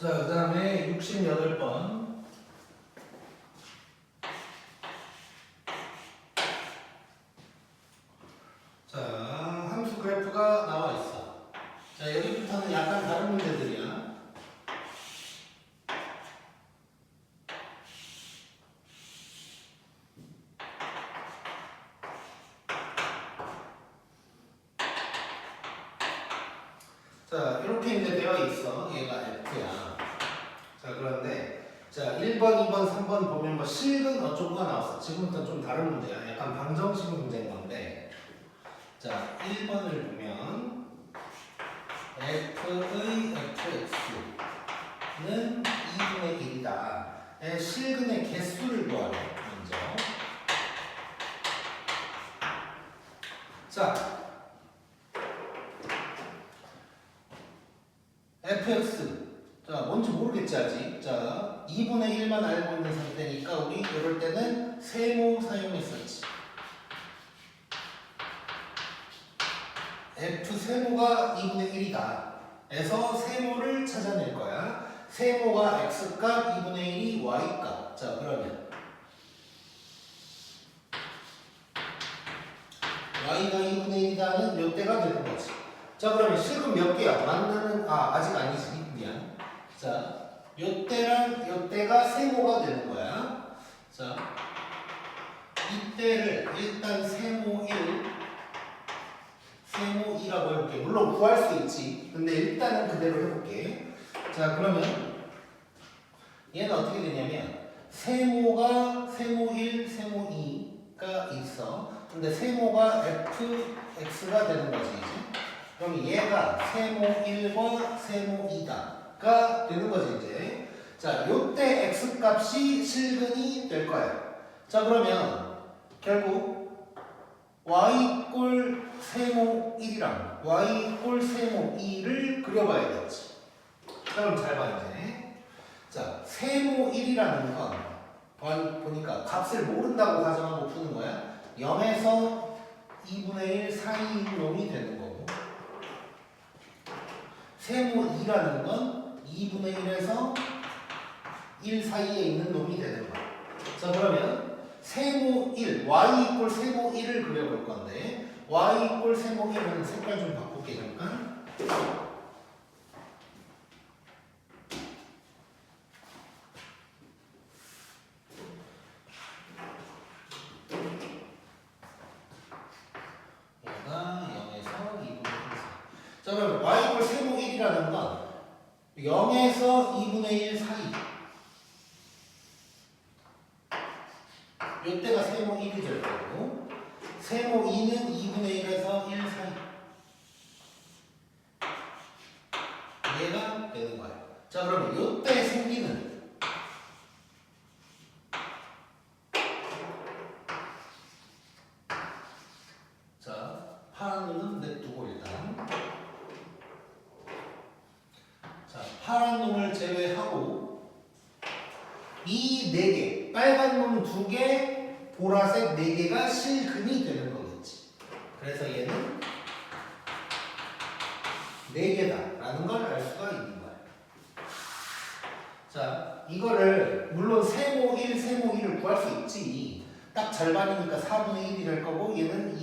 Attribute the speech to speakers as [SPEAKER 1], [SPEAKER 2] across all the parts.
[SPEAKER 1] 자, 그 다음에 68번. 자, 함수 그래프가 나와 있어. 자, 여기부터는 약간 다른 문제들이야. 자, 이렇게 이제 되어 있어. 얘가 F야. 자, 그런데, 자, 1번, 2번, 3번 보면 뭐 실근 어쩌고가 나왔어. 지금부터 좀 다른 문제야. 약간 방정식 문제인 건데. 자, 1번을 보면, F의 fx는 2분의 1이다. 실근의 개수를 구하래, 먼저. 자, fx. 자, 뭔지 모르겠지, 아직. 자, 2분의 1만 알고 있는 상태니까 우리 이럴 때는 세모 사용했었지. f 세모가 2분의 1이다. 에서 세모를 찾아낼 거야. 세모가 x값, 2분의 1이 y값. 자, 그러면 y가 2분의 1이다는 몇 대가 되는 거지. 자, 그러면 실근 몇 개야? 만나는, 아직 아니지. 미안. 자, 요때랑 요때가 세모가 되는 거야. 자, 이때를 일단 세모 1, 세모 2라고 해볼게. 물론 구할 수 있지. 근데 일단은 그대로 해볼게. 자, 그러면 얘는 어떻게 되냐면 세모가 세모 1, 세모 2가 있어. 근데 세모가 fx가 되는 거지, 이제. 그럼 얘가 세모 1과 세모 2다가 되는 거지, 이제. 자, 요때 x값이 실근이 될 거야. 자, 그러면 결국 y 꼴 세모 1이랑 y 꼴 세모 2를 그려봐야겠지. 그럼 잘 봐, 이제. 자, 세모 1이라는 건 보니까 값을 모른다고 가정하고 푸는 거야. 0에서 2분의 1 사이인 놈이 되는 거고, 세모 2라는 건 2분의 1에서 1 사이에 있는 놈이 되는 거야. 자, 그러면 세모 1, y 이꼴 세모 1을 그려볼 건데, y 이꼴 세모 1은 색깔 좀 바꿀게, 잠깐. 얘가 0에서 2분의 1 사이. 자, 그럼 y 이꼴 세모 1이라는 건 0에서 2분의 1 사이. 요때가 세모 1이 될 거고, 세모 2는 2분의 1에서 1 사이. 얘가 되는 거야. 자, 그러면 요때 생기는 자, 파란 놈은 냅두고 일단. 자, 파란 놈을 제외하고 이 4개, 빨간 놈 2개, 보라색 4개가 실근이 되는 거겠지. 그래서 얘는 4개다라는 걸 알 수가 있는 거야. 자, 이거를 물론 세모 1, 세모 2를 구할 수 있지. 딱 절반이니까 4분의 1이 될 거고, 얘는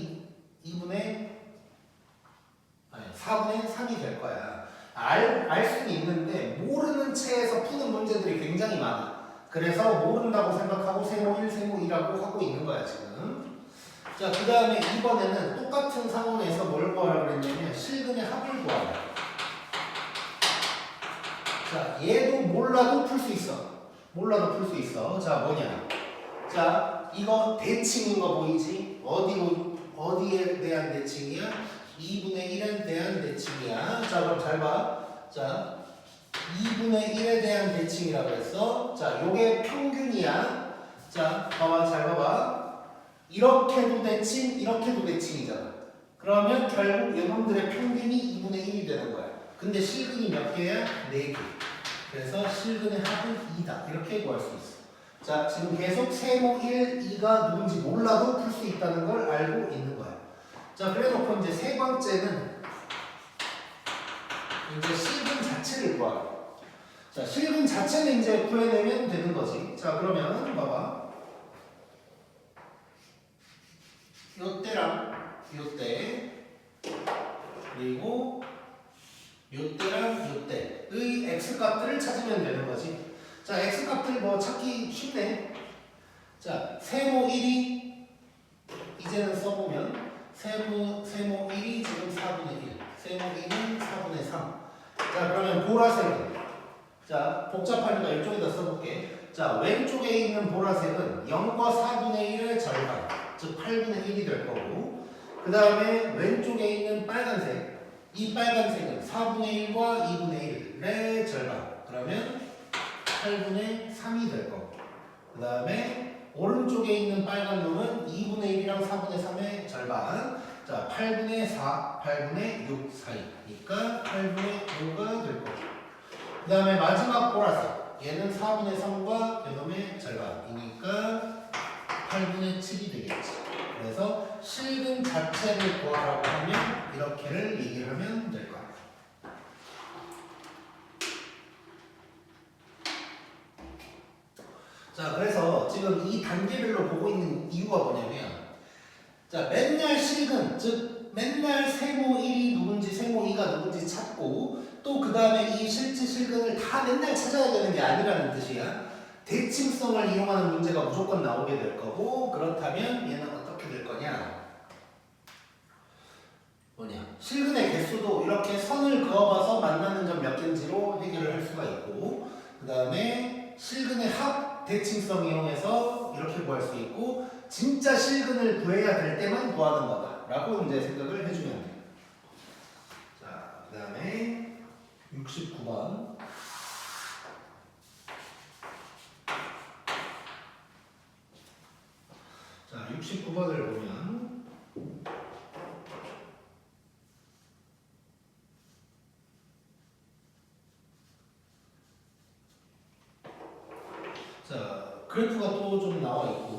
[SPEAKER 1] 4분의 3이 될 거야. 알 수는 있는데 모르는 채에서 푸는 문제들이 굉장히 많아. 그래서 모른다고 생각하고 세모 1, 세모 2라고 하고 있는 거야, 지금. 자, 그 다음에 이번에는 똑같은 상황에서 뭘 구하라 그랬냐면 실근의 합을 구하라. 자, 얘도 몰라도 풀 수 있어. 몰라도 풀 수 있어. 자, 뭐냐. 자, 이거 대칭인 거 보이지? 어디에 대한 대칭이야? 2분의 1에 대한 대칭이야. 자, 그럼 잘 봐. 자, 2분의 1에 대한 대칭이라고 했어. 자, 요게 평균이야. 자, 봐봐, 잘 봐봐. 이렇게도 대칭, 이렇게도 대칭이잖아. 그러면 결국 이놈들의 평균이 2분의 1이 되는 거야. 근데 실근이 몇 개야? 4개. 그래서 실근의 합은 2다. 이렇게 구할 수 있어. 자, 지금 계속 세모 1, 2가 누군지 몰라도 풀 수 있다는 걸 알고 있는 거야. 자, 그래 놓고 이제 세 번째는 이제 실근 자체를 구하라. 자, 실근 자체는 이제 구해내면 되는 거지. 자, 그러면 봐봐. 요때랑 요때 그리고 요때랑 요때의 x값들을 찾으면 되는 거지. 자, x값들 뭐 찾기 쉽네. 자, 세모 1이 이제는 써보면 세모 1이 지금 4분의 1, 세모 2는 4분의 3. 자, 그러면 보라색은, 자, 복잡하니까 이쪽에다 써볼게. 자, 왼쪽에 있는 보라색은 0과 4분의 1의 절반, 즉 8분의 1이 될 거고, 그 다음에 왼쪽에 있는 빨간색, 이 빨간색은 4분의 1과 2분의 1의 절반, 그러면 8분의 3이 될 거고, 그 다음에 오른쪽에 있는 빨간 놈은 2분의 1이랑 4분의 3의 절반, 자, 8분의 4, 8분의 6 사이니까 8분의 5가 될 거고, 그 다음에 마지막 보라색, 얘는 4분의 3과 이놈의 절반이니까 8분의 7이 되겠지. 그래서 실근 자체를 구하라고 하면 이렇게를 얘기를 하면 될 거야. 자, 그래서 지금 이 단계별로 보고 있는 이유가 뭐냐면, 자, 맨날 실근, 즉 맨날 세모 1이 누군지 세모 2가 누군지 찾고, 또 그 다음에 이 실제 실근을 다 맨날 찾아야 되는 게 아니라는 뜻이야. 대칭성을 이용하는 문제가 무조건 나오게 될 거고, 그렇다면 얘는 어떻게 될 거냐? 뭐냐? 실근의 개수도 이렇게 선을 그어봐서 만나는 점 몇 개인지로 해결을 할 수가 있고, 그 다음에 실근의 합 대칭성 이용해서 이렇게 구할 수 있고, 진짜 실근을 구해야 될 때만 구하는 거다 라고 이제 생각을 해주면 돼요. 자, 그 다음에 69번. 자, 69번을 보면, 자, 그래프가 또 좀 나와 있고,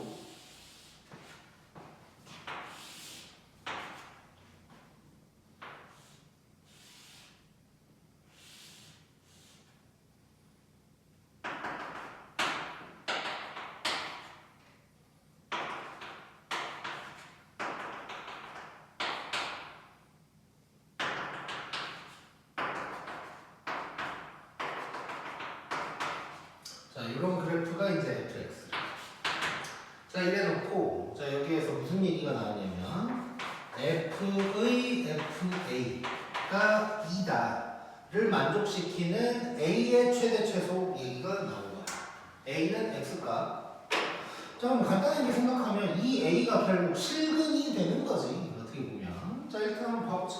[SPEAKER 1] 자, 이런 그래프가 이제 fx. 자, 이래 놓고, 자, 여기에서 무슨 얘기가 나오냐면, f의 fa가 2다를 만족시키는 a의 최대 최소 얘기가 나온 거야. a는 x값. 자, 그럼 간단하게 생각하면 이 a가 결국 실근이 되는 거지. 어떻게 보면. 자, 일단 한번 봐보자.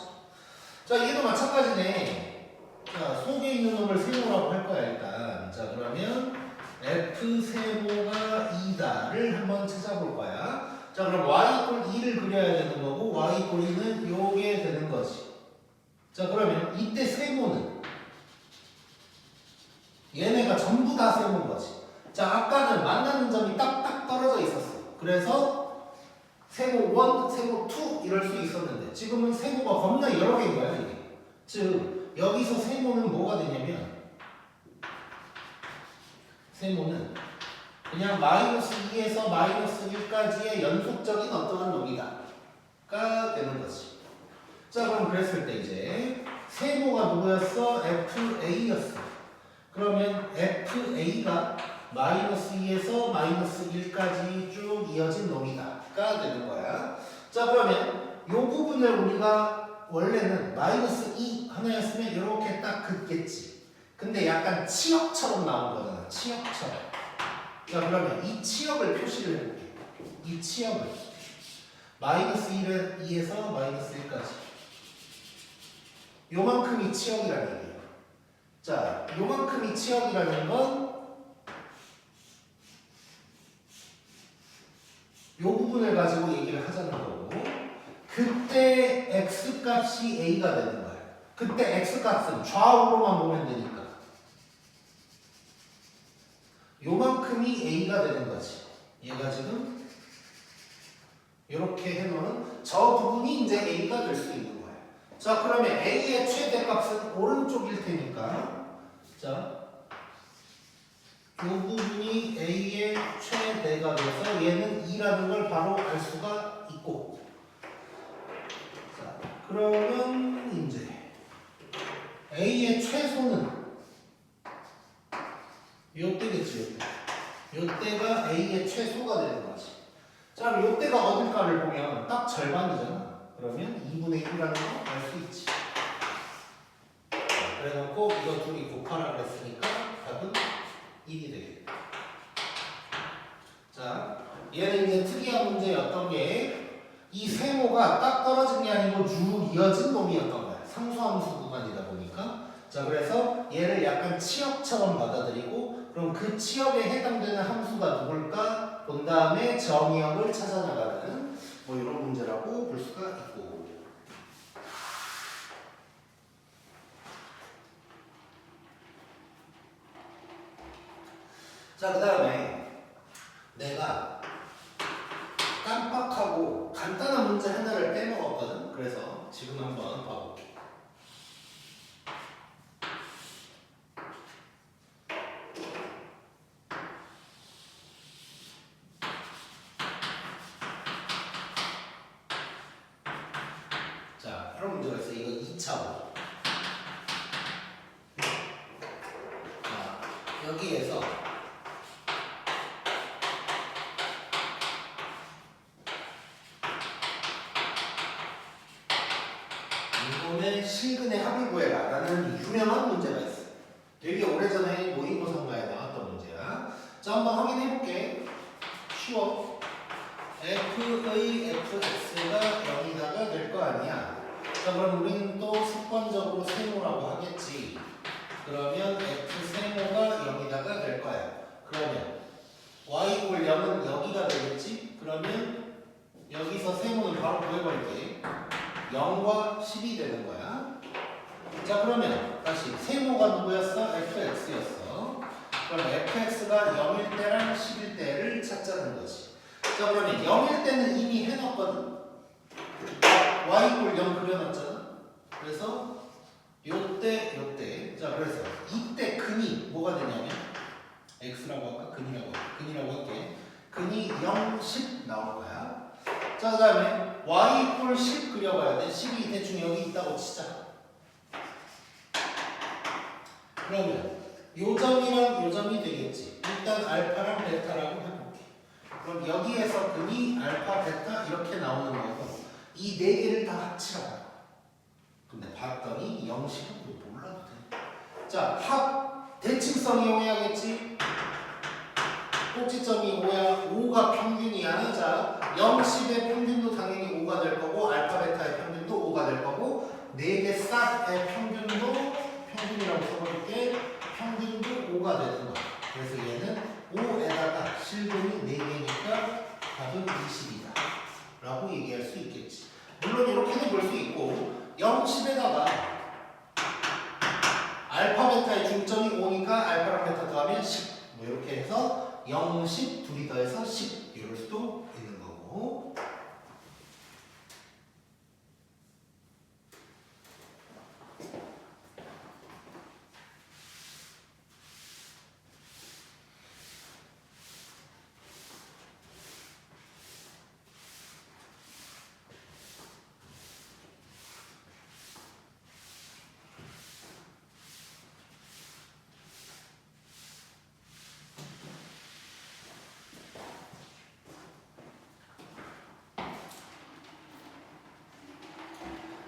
[SPEAKER 1] 자, 얘도 마찬가지네. 자, 속에 있는 놈을 세모라고 할 거야, 일단. 자, 그러면 f 세모가 2다를 한번 찾아볼 거야. 자, 그럼 y 이퀄 2를 그려야 되는 거고, y 이퀄 2는 요게 되는 거지. 자, 그러면 이때 세모는 얘네가 전부 다 세모인 거지. 자, 아까는 만나는 점이 딱딱 떨어져 있었어. 그래서 세모 1, 세모 2 이럴 수 있었는데, 지금은 세모가 겁나 여러 개인 거야, 이게. 즉, 여기서 세모는 뭐가 되냐면, 세모는 그냥 마이너스 2에서 마이너스 1까지의 연속적인 어떠한 놈이다가 되는 거지. 자, 그럼 그랬을 때 이제 세모가 누구였어? FA였어. 그러면 FA가 마이너스 2에서 마이너스 1까지 쭉 이어진 놈이다가 되는 거야. 자, 그러면 이 부분을 우리가 원래는 마이너스 2 하나였으면 이렇게 딱 긋겠지. 근데 약간 치역처럼 나온 거잖아. 치역처럼. 자, 그러면 이 치역을 표시를 해볼게. 이 치역을 마이너스 2에서 마이너스 1까지 요만큼이 치역이라는 얘기예요. 자, 요만큼이 치역이라는 건 요 부분을 가지고 얘기를 하자는 거고, 그때 x값이 a가 되는 거야. 그때 x값은 좌우로만 보면 되니까 요만큼이 a가 되는 거지. 얘가 지금 이렇게 해놓은 저 부분이 이제 a가 될 수 있는 거야. 자, 그러면 a의 최대값은 오른쪽일 테니까, 자, 부분이 A의 최대가 돼서 얘는 2라는 걸 바로 알 수가 있고. 자, 그러면 이제 A의 최소는 요때겠지, 요때가 A의 최소가 되는 거지. 자, 그럼 요때가 어딜까를 보면 딱 절반이잖아. 그러면 2분의 1이라는 거 알 수 있지. 그래놓고 이거 둘이 곱하라 그랬으니까 답은 1이 되겠다. 자, 얘는 이제 특이한 문제였던 게 이 세모가 딱 떨어진 게 아니고 쭉 이어진 놈이었던 거야. 상수함수 구간이다 보니까. 자, 그래서 얘를 약간 치역처럼 받아들이고, 그럼 그 치역에 해당되는 함수가 누굴까 본 다음에 정의역을 찾아나가는 뭐 이런 문제라고 볼 수가 있고. 자, 그 다음에 내가 깜빡하고 간단한 문제 하나를 빼먹었거든. 그래서 지금 한번 봐볼게. 자, 이런 문제가 있어. 이거 2차원. 자, 여기에서 이번에 실근의 합의 구해라 라는 유명한 문제가 있어. 되게 오래전에 모의고사에 나왔던 문제야. 자, 한번 확인해 볼게. 쉬워. f의 fx가 0이다가 될 거 아니야. 자, 그럼 우리는 또 습관적으로 세모라고 하겠지. 그러면 f 세모가 0이다가 될 거야. 그러면 y = 0은 여기가 되겠지. 그러면 여기서 세모는 바로 구해버릴게. 0과 10이 되는 거야. 자, 그러면 다시 세모가 누구였어? fx였어. 그럼 fx가 0일 때랑 10일 때를 찾자는 거지. 자, 그러면 0일 때는 이미 해놨거든. y = 0 그려놨잖아. 그래서 요때. 자, 그래서 이때 근이 뭐가 되냐면 x라고 할까? 근이라고 할게. 근이 0, 10 나올 거야. 자, 그 다음에 y = 10 그려봐야 돼. 10이 대충 여기 있다고 치자. 그러면 요 점이랑 요 점이 되겠지. 일단 알파랑 베타라고 해볼게. 그럼 여기에서 근이 알파, 베타 이렇게 나오는 거고 이 네 개를 다 합치라고. 근데 봤더니 0, 10은 몰라도 돼. 자, 합 대칭성 이용해야겠지. 꼭지점이 5야. 5가 평균이야. 자, 0, 10의 평균도 당연히 5가 될 거고 알파, 베타의 평균도 5가 될 거고 4개 싹의 평균도 평균이라고 써볼게. 평균도 5가 되는 거야. 그래서 얘는 5에다가 실근이 4개니까 답은 20이다 라고 얘기할 수 있겠지. 물론 이렇게도 볼 수 있고 0, 10에다가 알파, 베타의 중점이 5니까 알파랑 베타 더하면 10 뭐 이렇게 해서 0, 10 둘이 더해서 10 이럴 수도 있는 거고.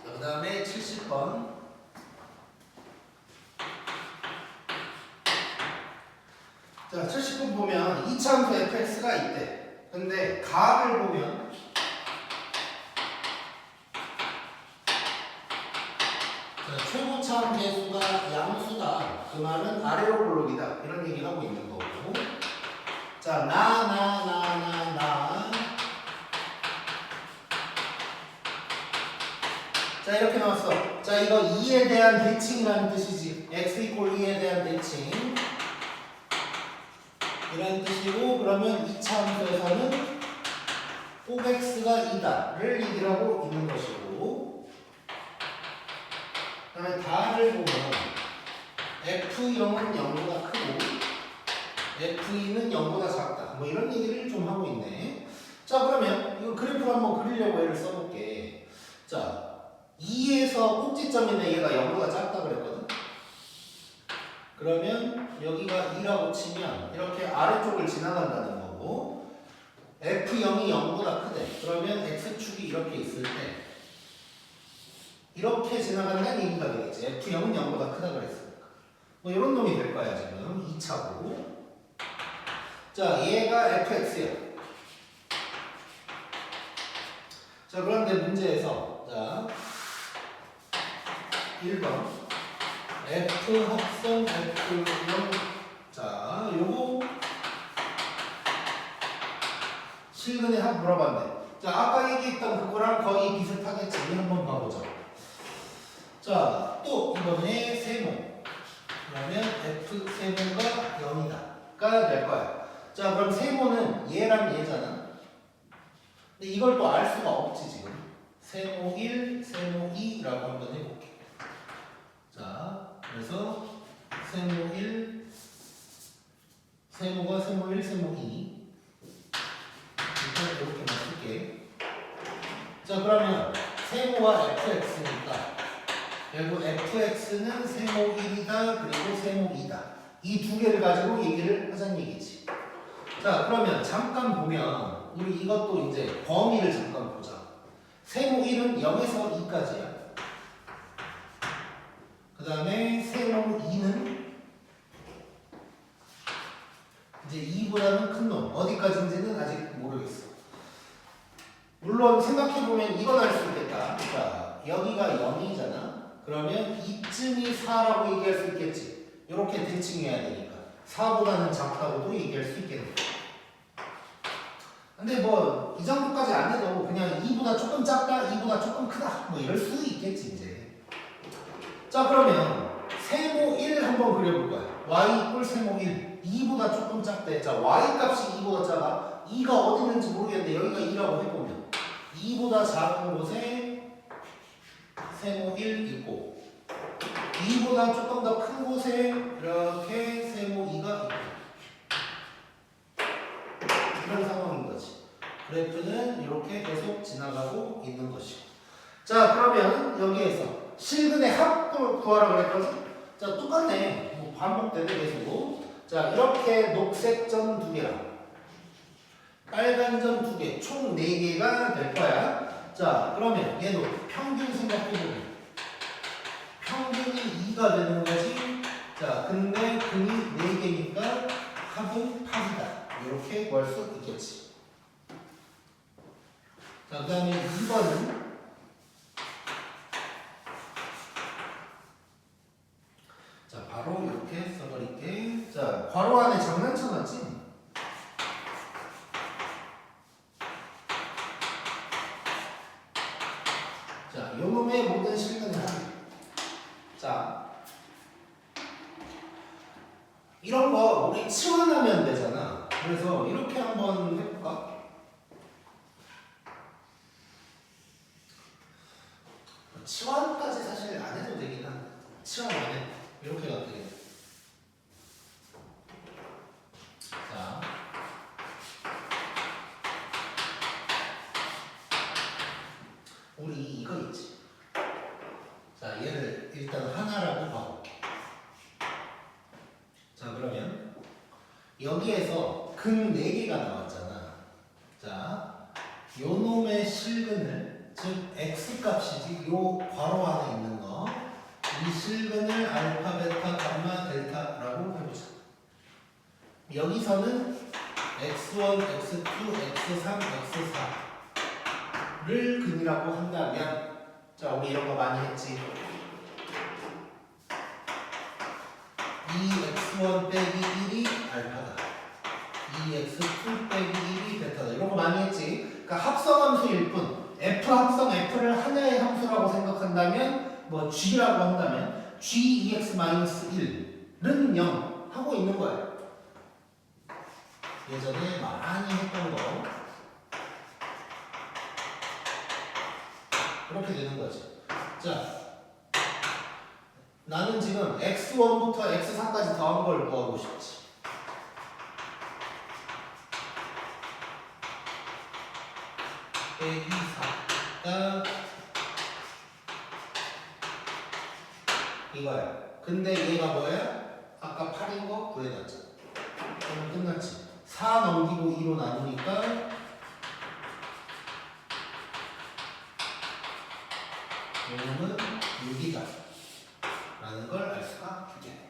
[SPEAKER 1] 그 다음에 70번. 자, 70번 보면 이차함수 fx가 있대. 근데 각을 보면 자, 최고차함 배수가 양수다. 그 말은 아래로 볼록이다. 이런 얘기를 하고 있는 거고. 자, 자, 이렇게 나왔어. 자, 이거 2에 대한 대칭이라는 뜻이지. x = 2에 대한 대칭. 이런 뜻이고, 그러면 2차 함수에서는 꼭 x가 2다를 얘기를 하고 있는 것이고, 그 다음에 다를 보면 f0은 0보다 크고 F2는 0보다 작다. 뭐 이런 얘기를 좀 하고 있네. 자, 그러면 이거 그래프 한번 그리려고 얘를 써볼게. 자, 2에서 꼭지점인데 얘가 0보다 작다 그랬거든. 그러면 여기가 2라고 치면 이렇게 아래쪽을 지나간다는 거고, F0이 0보다 크대. 그러면 X축이 이렇게 있을 때 이렇게 지나간다는 얘기가 되겠지. F0은 0보다 크다 그랬으니까. 뭐 이런 놈이 될 거야 지금. 2차고. 자, 얘가 fx야. 자, 그런데 문제에서 자 1번 f 합성 f0 자, 요거 실근의 합 물어봤네. 자, 아까 얘기했던 그거랑 거의 비슷하겠지. 한번 봐보자. 자, 또 이번에 세모. 그러면 f 세모가 0이다가 될 거야. 자, 그럼 세모는 얘랑 얘잖아. 근데 이걸 또 알 수가 없지 지금. 세모 1, 세모 2라고 한번 해볼게. 자, 그래서 세모 1, 세모가 세모 1, 세모 2 이렇게 맞출게. 자, 그러면 세모가 fx니까 결국 fx는 세모 1이다 그리고 세모 2다. 이 두 개를 가지고 얘기를 하자는 얘기지. 자, 그러면 잠깐 보면 우리 이것도 이제 범위를 잠깐 보자. 세모 1은 0에서 2까지야. 그 다음에 세모 2는 이제 2보다는 큰 놈. 어디까지인지는 아직 모르겠어. 물론 생각해보면 이건 알 수 있겠다. 자, 여기가 0이잖아. 그러면 이쯤이 4라고 얘기할 수 있겠지. 이렇게 대칭해야 되니까 4보다는 작다고도 얘기할 수 있겠네. 근데 뭐 이 정도까지 안 해도 그냥 2보다 조금 작다, 2보다 조금 크다 뭐 이럴 수 있겠지 이제. 자, 그러면 세모 1 한번 그려볼 거야. y 이꼴 세모 1 2보다 조금 작대. 자, y 값이 2보다 작아. 2가 어디 있는지 모르겠는데 여기가 2라고 해보면 2보다 작은 곳에 세모 1 있고 2보다 조금 더 큰 곳에 이렇게 세모 2가 있고 이런 상황인 거지. 그래프는 이렇게 계속 지나가고 있는 것이고. 자, 그러면 여기에서 실근의 합을 구하라고 그랬거든. 자, 똑같네. 뭐 반복되네 계속. 자, 이렇게 녹색 점 2개랑 빨간 점 2개, 총 4개가 될 거야. 자, 그러면 얘도 평균 생각해보면 평균이 2가 되는 거지. 자, 근데 근이 4개니까 합은 8이다. 이렇게 구할 수 있겠지. 자, 그 다음에 2번은 자, 바로 이렇게 써버릴게. 자, 괄호 안에 장난쳐놨지? 자, 요놈의 모든 실근을 자, 이런 거 우리 치환하면 되잖아. 그래서 이렇게 한번 해볼까? 치환까지 사실 안 해도 되긴 한데 치환 안 해. 이렇게 가도 되겠네. 자, 우리 이거 있지. 자, 얘를 일단 하나라고 봐볼게. 자, 그러면 여기에서 근 4개가 나왔잖아. 자, 요 놈의 실근을, 즉 x값이지, 요 괄호 안에 있는 거, 이 실근을 알파, 베타, 감마, 델타라고 해보자. 여기서는 x1, x2, x3, x4를 근이라고 한다면, 자, 우리 이런 거 많이 했지. 2x1 빼기 1이 알파다. 2x2 빼기 1이 베타다. 이런 거 많이 했지. 그러니까 합성함수일 뿐. f 합성 f를 하나의 함수라고 생각한다면, 뭐 g라고 한다면 g 2x-1은 0 하고 있는 거야. 예전에 많이 했던 거. 이렇게 되는 거지. 자, 나는 지금 x1부터 x4까지 더한 걸 구하고 싶지. 빼기 4가 이거야. 근데 얘가 뭐야? 아까 8인 거 구해놨잖아. 그럼 끝났지. 4 넘기고 2로 나누니까 요놈은 6이다 라는 걸 알 수가 있겠네.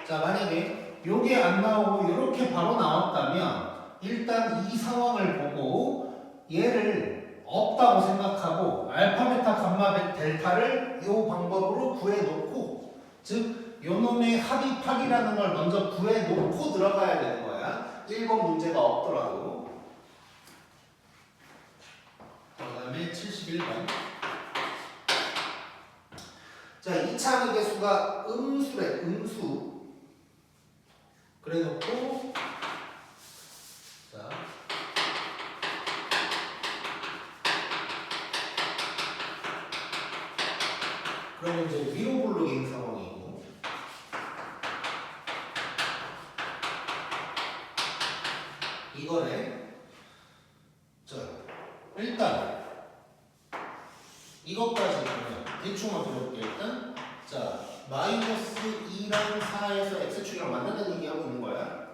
[SPEAKER 1] 자, 만약에 요게 안 나오고 요렇게 바로 나왔다면 일단 이 상황을 보고 얘를 없다고 생각하고 알파, 베타, 감마, 델타를 요 방법으로 구해놓고, 즉 요놈의 합이 8이라는 걸 먼저 구해놓고 들어가야 되는 거야. 1번 문제가 없더라도. 그 다음에 71번. 자, 2차 극의 수가 음수래, 음수. 그래 놓고, 자, 그러면 이제 위로 블록인 상황이고, 이거네. 자, 일단 이것까지 보면 대충만 그려볼게요. 일단 자, 마이너스 2랑 4에서 x축이랑 만나는 얘기하고 있는 거야.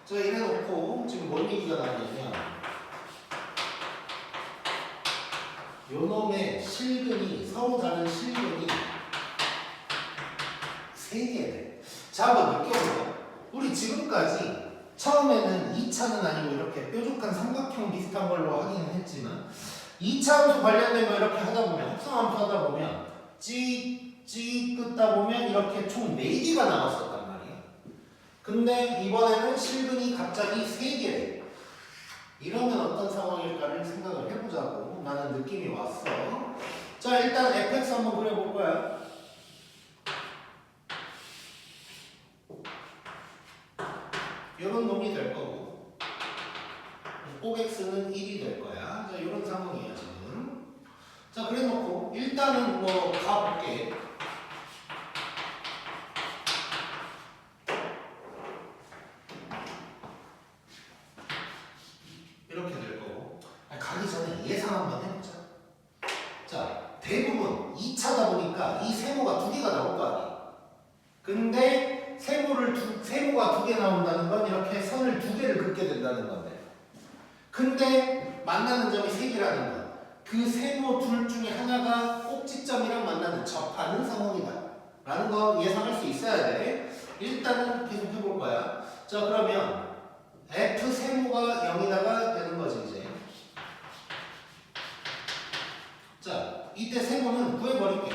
[SPEAKER 1] 자, 이래 놓고 지금 뭔 얘기가 나냐면 요놈의 실근이, 서로 다른 실근이 3개네. 자, 한번 느껴보세요. 우리 지금까지 처음에는 2차는 아니고 이렇게 뾰족한 삼각형 비슷한 걸로 하기는 했지만 2차 함수 관련된 거 이렇게 하다 보면, 합성함수 하다 보면 찍 뜯다 보면 이렇게 총 4개가 나왔었단 말이야. 근데 이번에는 실근이 갑자기 3개래. 이러면 어떤 상황일까를 생각을 해보자고 나는 느낌이 왔어. 자, 일단 fx 한번 그려볼 거야. 이런 놈이 될 거고, 꼭 x는 1이 될 거야. 자, 이런 상황이야 지금. 자, 그래 놓고 일단은 뭐 가볼게. 이렇게 될 거고, 가기 전에 예상 한번 해보자. 자, 대부분 2차다 보니까 이 세모가 2개가 나올 거 아니야. 근데 세모가 2개 나온다는 건 이렇게 선을 2개를 긋게 된다는 건데, 근데 만나는 점이 3개라는 건 그 세모 둘 중에 하나가 꼭지점이랑 만나는, 접하는 상황이다 라는 거 예상할 수 있어야 돼. 일단은 계속 해볼 거야. 자, 그러면 F 세모가 0이다가 되는 거지 이제. 자, 이때 세모는 구해버릴게.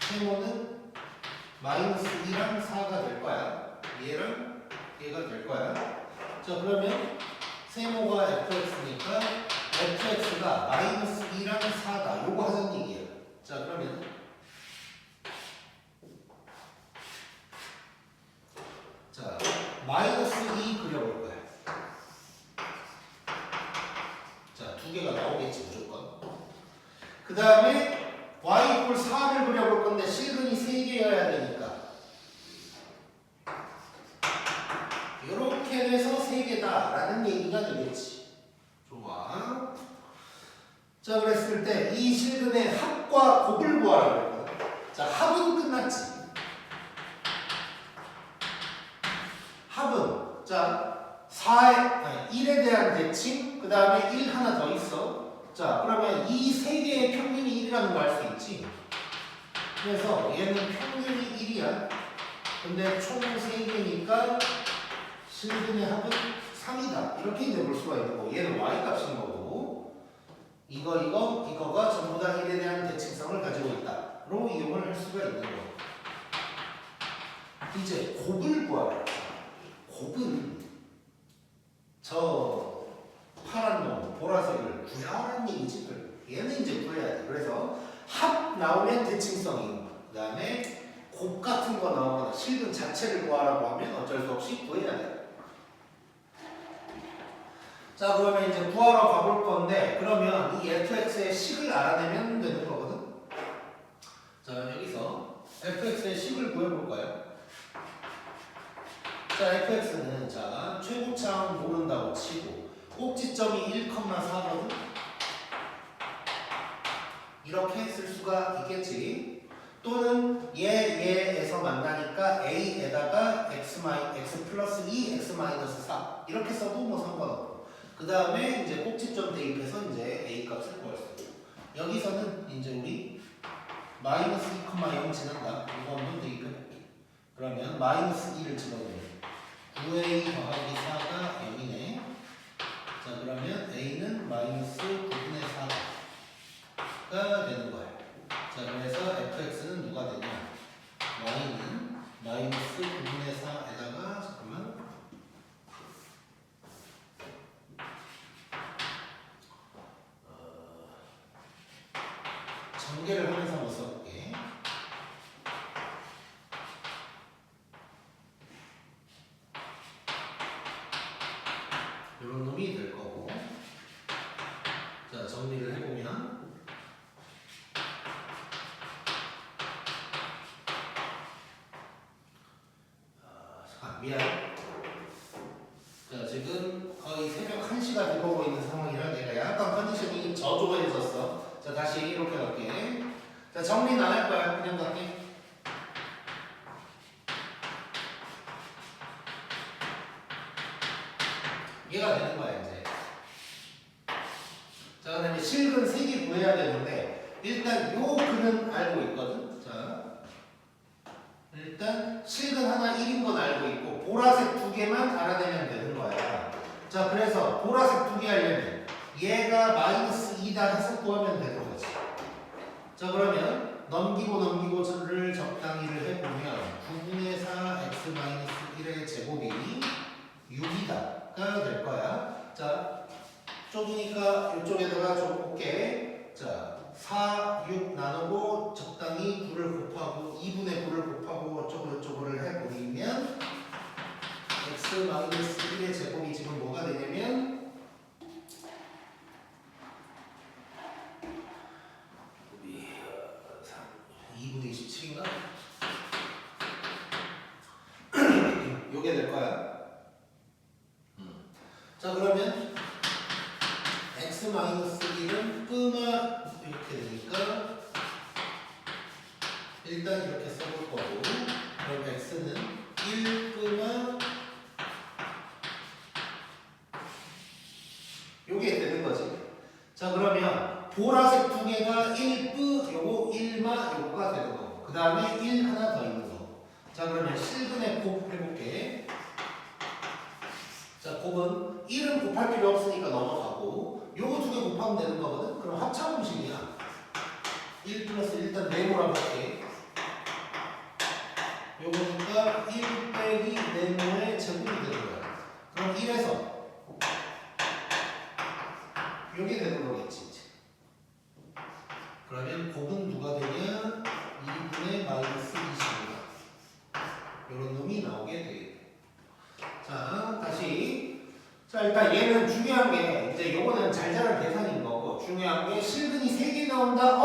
[SPEAKER 1] 세모는 마이너스 2랑 4가 될 거야. 얘랑 얘가 될 거야. 자, 그러면 세모가 fx니까 fx가 마이너스 2랑 4다. 요거 하자는 얘기야. 자, 그러면 자, 마이너스 2 그려볼 거야. 자, 2개가 나오겠지 무조건. 그 다음에 y 이퀄 4를 그려볼 건데 실근이 3개여야 되니까 이렇게 돼서 3개다 라는 얘기가 되겠지. 좋아. 자, 그랬을 때 이 실근의 합과 곱을 구하라고 했거든. 자, 합은 끝났지. 합은 자 1에 대한 대칭, 그 다음에 1 하나 더 있어. 자, 그러면 이 3개의 평균이 1이라는 거 알 수 있지. 그래서 얘는 평균이 1이야. 근데 총 3개니까 실근의 합은 3이다. 이렇게 이제 볼 수가 있는 거고, 얘는 y 값인 거고, 이거가 전부 다 1에 대한 대칭성을 가지고 있다로 이용을 할 수가 있는 거고. 이제 곱을 구하라. 곱은 저 파란 놈, 보라색을 구하라는 얘기지. 얘는 이제 구해야 돼. 그래서 합 나오면 대칭성이고, 그 다음에 곱 같은 거 나오거나 실근 자체를 구하라고 하면 어쩔 수 없이 구해야 돼. 자, 그러면 이제 구하러 가볼 건데, 그러면 이 fx의 식을 알아내면 되는 거거든. 자, 여기서 fx의 식을 구해볼까요? 자, fx는 자 최고차항 모른다고 치고, 꼭지점이 1,4거든. 이렇게 쓸 수가 있겠지. 또는 얘에서 만나니까 a에다가 x 플러스 2 x 마이너스 4 이렇게 써도 뭐 상관없고, 그 다음에 이제 꼭지점 대입해서 이제 a 값을 구할 수 있고, 여기서는 이제 우리 마이너스 2,0 지난다. 이거 한번 대입해볼게. 그러면 마이너스 2를 집어넣으면 9a 더하기 4가 0이네. 자, 그러면 a는 마이너스 9분의 4가 되는 거야. 자, 그래서 fx는 누가 되냐? y는 마이너스 9분의 4에다가 잠깐만 전개를 하면서 한번 써볼게. 이런 놈이 될 거고. 자, 정리를 해보면 미안. 자, 지금 거의 새벽 1시가 돼가고 있는 상황이라 내가 약간 컨디션이 저조해졌어. 자, 다시 이렇게 갈게. 자, 정리는 안 할 거야. 그냥 갈게. 얘가 되는 거야, 이제. 자, 그 다음에 실근 3개 구해야 되는데, 일단 요 글은 알고 있거든. 자, 일단 실근 하나 1인 건 알고 있고, 보라색 2개만 알아내면 되는 거야. 자, 그래서 보라색 2개 하려면 얘가 마이너스 2다 해서 구하면 되는 거지. 자, 그러면 넘기고 를 적당히를 해보면 9분의 4 x 마이너스 1의 제곱이 6이다가 될 거야. 자, 좁으니까 이쪽에다가 좀 볼게. 자, 4, 6 나누고 적당히 9를 곱하고 2분의 9를 곱하고 어쩌고저쩌고를 해버리면 x 마이너스 1의 제곱이 지금 뭐가 되냐면 2분의 27인가? 요게 될 거야. 자, 그러면 x 마이너스 1은 끄마 이렇게 되니까 일단 이렇게 써볼 거고, 그럼 x는 1 끄마 요게 되는 거지. 자, 그러면 보라색 2개가 1뿌 요거 1마 요거가 되는 거고, 그 다음에 1 하나 더 있는 거고. 자, 그러면 실근의 곱 해볼게. 자, 곱은 1은 곱할 필요 없으니까 넘어가고, 요거 2개 곱하면 되는 거거든. 그럼 합차 공식이야. 1 플러스 일단 네모라 볼게. 요거니까 1 빼기 네모의 제곱이 되는 거야. 그럼 1에서 요게 되는 거겠지. 그러면 곱은 누가 되냐? 2분의 마이너스 20이다. 요런 놈이 나오게 되겠네. 자, 다시. 자, 일단 얘는 중요한 게, 이제 요거는 잘 자랄 계산인 거고, 중요한 게 실근이 3개 나온다?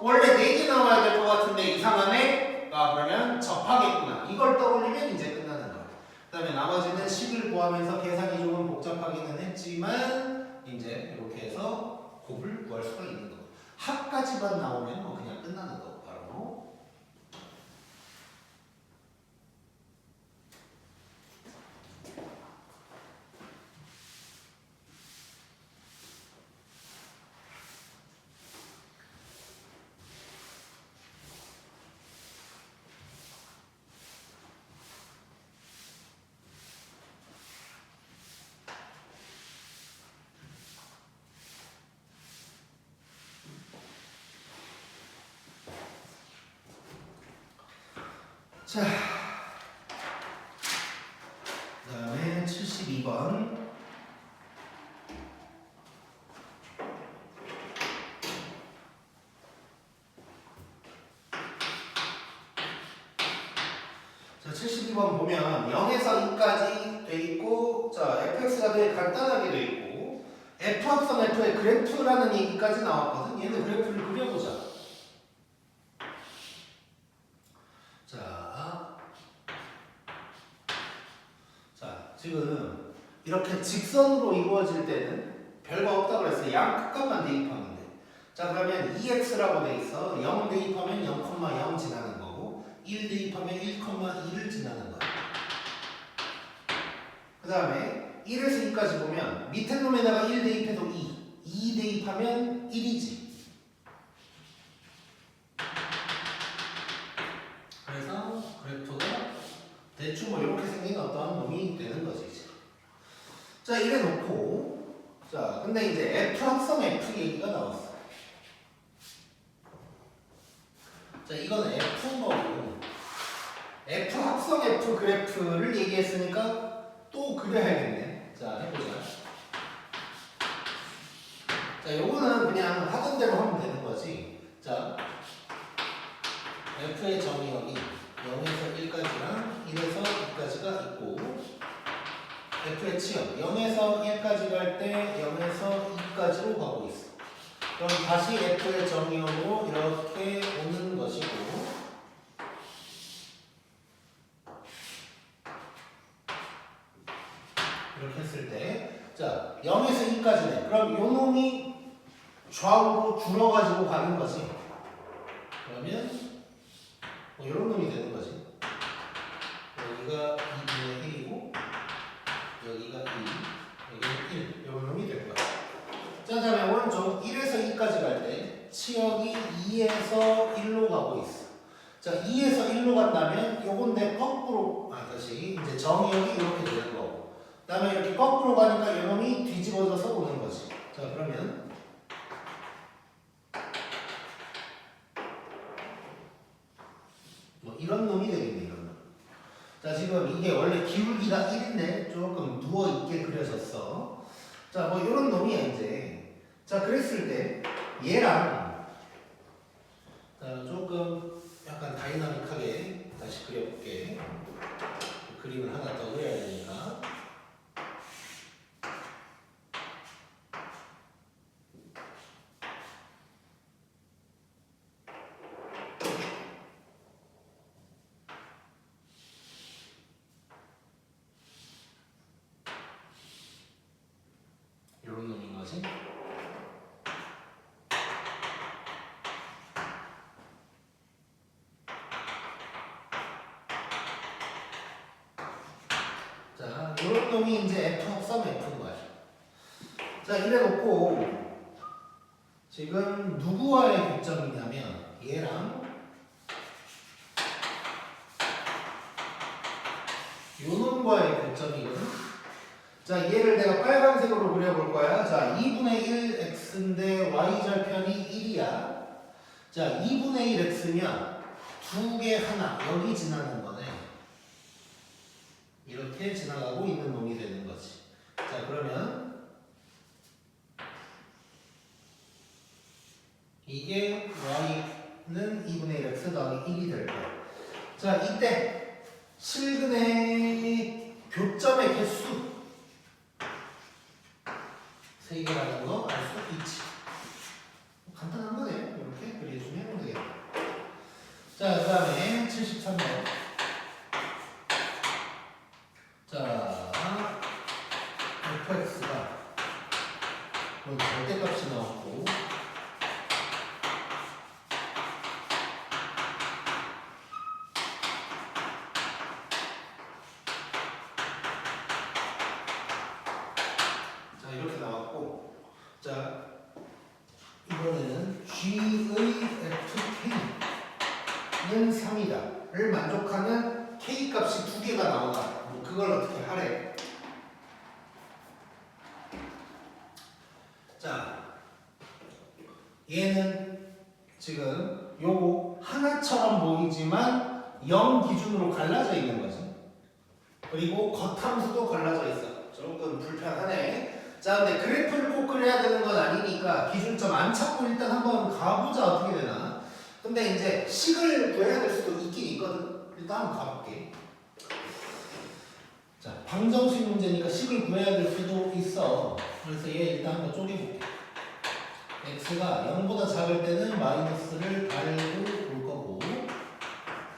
[SPEAKER 1] 원래 4개 나와야 될 것 같은데 이상하네? 그러면 접하겠구나. 이걸 떠올리면 이제 끝나는 거야. 그 다음에 나머지는 식을 구하면서 계산이 조금 복잡하기는 했지만, 이제 이렇게 해서 곱을 구할 수가 있는 거고. 합까지만 나오면 뭐 그냥 끝나는 거고, 바로. 자, 그 다음에 72번. 자, 72번 보면 0에서 2까지 돼 있고, 자, fx가 되게 간단하게 돼 있고, f 합성 f의 그래프라는 얘기까지 나왔거든. 얘는 그래프를 그려보자. 자, 지금 이렇게 직선으로 이루어질 때는 별거 없다고 그랬어요. 양 끝값만 대입하면 돼. 자, 그러면 2x라고 돼 있어. 0 대입하면 0,0 지나는 거고 1 대입하면 1,2를 지나는 거야. 그 다음에 1에서 2까지 보면 밑에 놈에다가 1 대입해도 2 대입하면 1이지. 그래서 그래프가 대충 뭐 이렇게 생긴 어떤 놈이 되는 거지 이제. 자, 이래 놓고 자, 근데 이제 F 합성 F 얘기가 나왔어. 자, 이거는 F인 거고 F 합성 F 그래프를 얘기했으니까 또 그려야겠네. 자, 해보자. 자, 요거는 그냥 하던 대로 하면 되는 거지. 자, F의 정의역이 0에서 1까지랑 1에서 2까지가 있고 F의 치역 0에서 1까지 갈 때 0에서 2까지로 가고 있어. 그럼 다시 F의 정의역으로 이렇게 오는 것이고 이렇게 했을 때 자, 0에서 2까지네. 그럼 요 놈이 좌우로 줄어가지고 가는 거지. 그러면 뭐 이런 놈이 되는 거지. 여기가 2분의 1이고 여기가 2, 여기가 1 이런 놈이 될 거야. 자, 다음에 오른쪽 1에서 2까지 갈 때 치역이 2에서 1로 가고 있어. 자, 2에서 1로 간다면 요건데 거꾸로 다시 이제 정의역이 이렇게 되는 거고 그 다음에 이렇게 거꾸로 가니까 이놈이 뒤집어져서 오는 거지. 자, 그러면 뭐 이런 놈이 되겠네. 이런 놈. 자, 지금 이게 원래 기울기가 1인데 조금 누워있게 그려졌어. 자, 뭐 이런 놈이야 이제. 자, 그랬을 때 얘랑 자, 조금 약간 다이나믹하게 다시 그려볼게. 그림을 하나 더 그려야 되니까. 이런 놈인 거지. 자, 이런 놈이 이제 F 합성 F인 거야. 자, 이래 놓고 지금 누구와의 교점이냐면 얘랑 요 놈과의 교점이거든. 자, 얘를 내가 빨간색으로 그려볼 거야. 자, 2분의 1 x인데 y절편이 1이야. 자, 2분의 1 x면 두 개 하나 여기 지나는 거네. 이렇게 지나가고 있는 놈이 되는 거지. 자, 그러면 이게 y는 2분의 1 x 더하기 1이 될 거야. 자, 이때 실근의 교점의 개수 3개라는 거 알 수 있지. 간단한 거네. 이렇게 그려주면 되겠다. 자, 그 다음에 73번. 자, fx가 절대값이 나왔고 자, 이렇게 나왔고 자, 이번에는 g의 fk는 3이다 를 만족하는 k 값이 두 개가 나온다. 뭐 그걸 어떻게 하래? 자, 얘는 지금 요거 하나처럼 보이지만 0 기준으로 갈라져 있는 거지. 그리고 겉함수도 갈라져 있어. 조금 불편하네. 자, 근데 그래프를 꼭 그려야 되는 건 아니니까 기준점 안 찾고 일단 한번 가보자. 어떻게 되나. 근데 이제 식을 구해야 될 수도 있긴 있거든. 일단 한번 가볼게. 자, 방정식 문제니까 식을 구해야 될 수도 있어. 그래서 얘 일단 한번 쪼개볼게. x가 0보다 작을 때는 마이너스를 달고 볼 거고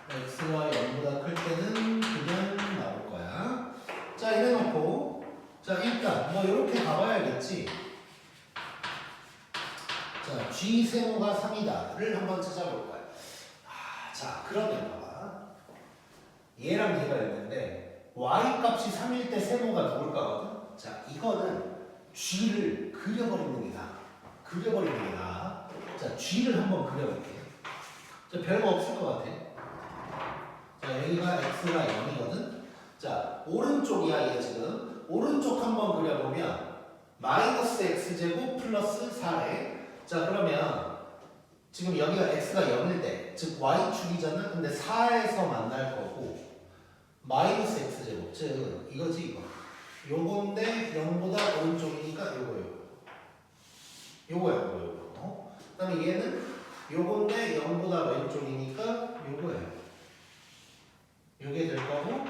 [SPEAKER 1] x가 0보다 클 때는 그냥 나올 거야. 자, 이래놓고 자, 자, 뭐 이렇게 가봐야겠지. 자, G 세모가 3이다를 한번 찾아볼 거야. 자, 그러면 봐봐. 얘랑 얘가 있는데 y 값이 3일 때 세모가 누굴까거든? 자, 이거는 G를 그려버리는 게 나아. 그려버리는 게 나아. 자, G를 한번 그려볼게. 자, 별거 없을 것 같아. 자, 여기가 x가 0이거든? 자, 오른쪽이야, 얘 지금. 오른쪽 한번 그려보면 마이너스 x제곱 플러스 4래. 자, 그러면 지금 여기가 x가 0일 때, 즉 y축이잖아? 근데 4에서 만날 거고 마이너스 x제곱, 즉 이거지 이거. 요건데 0보다 오른쪽이니까 요거야. 그 다음에 얘는 요건데 0보다 왼쪽이니까 요거예요. 요게 될 거고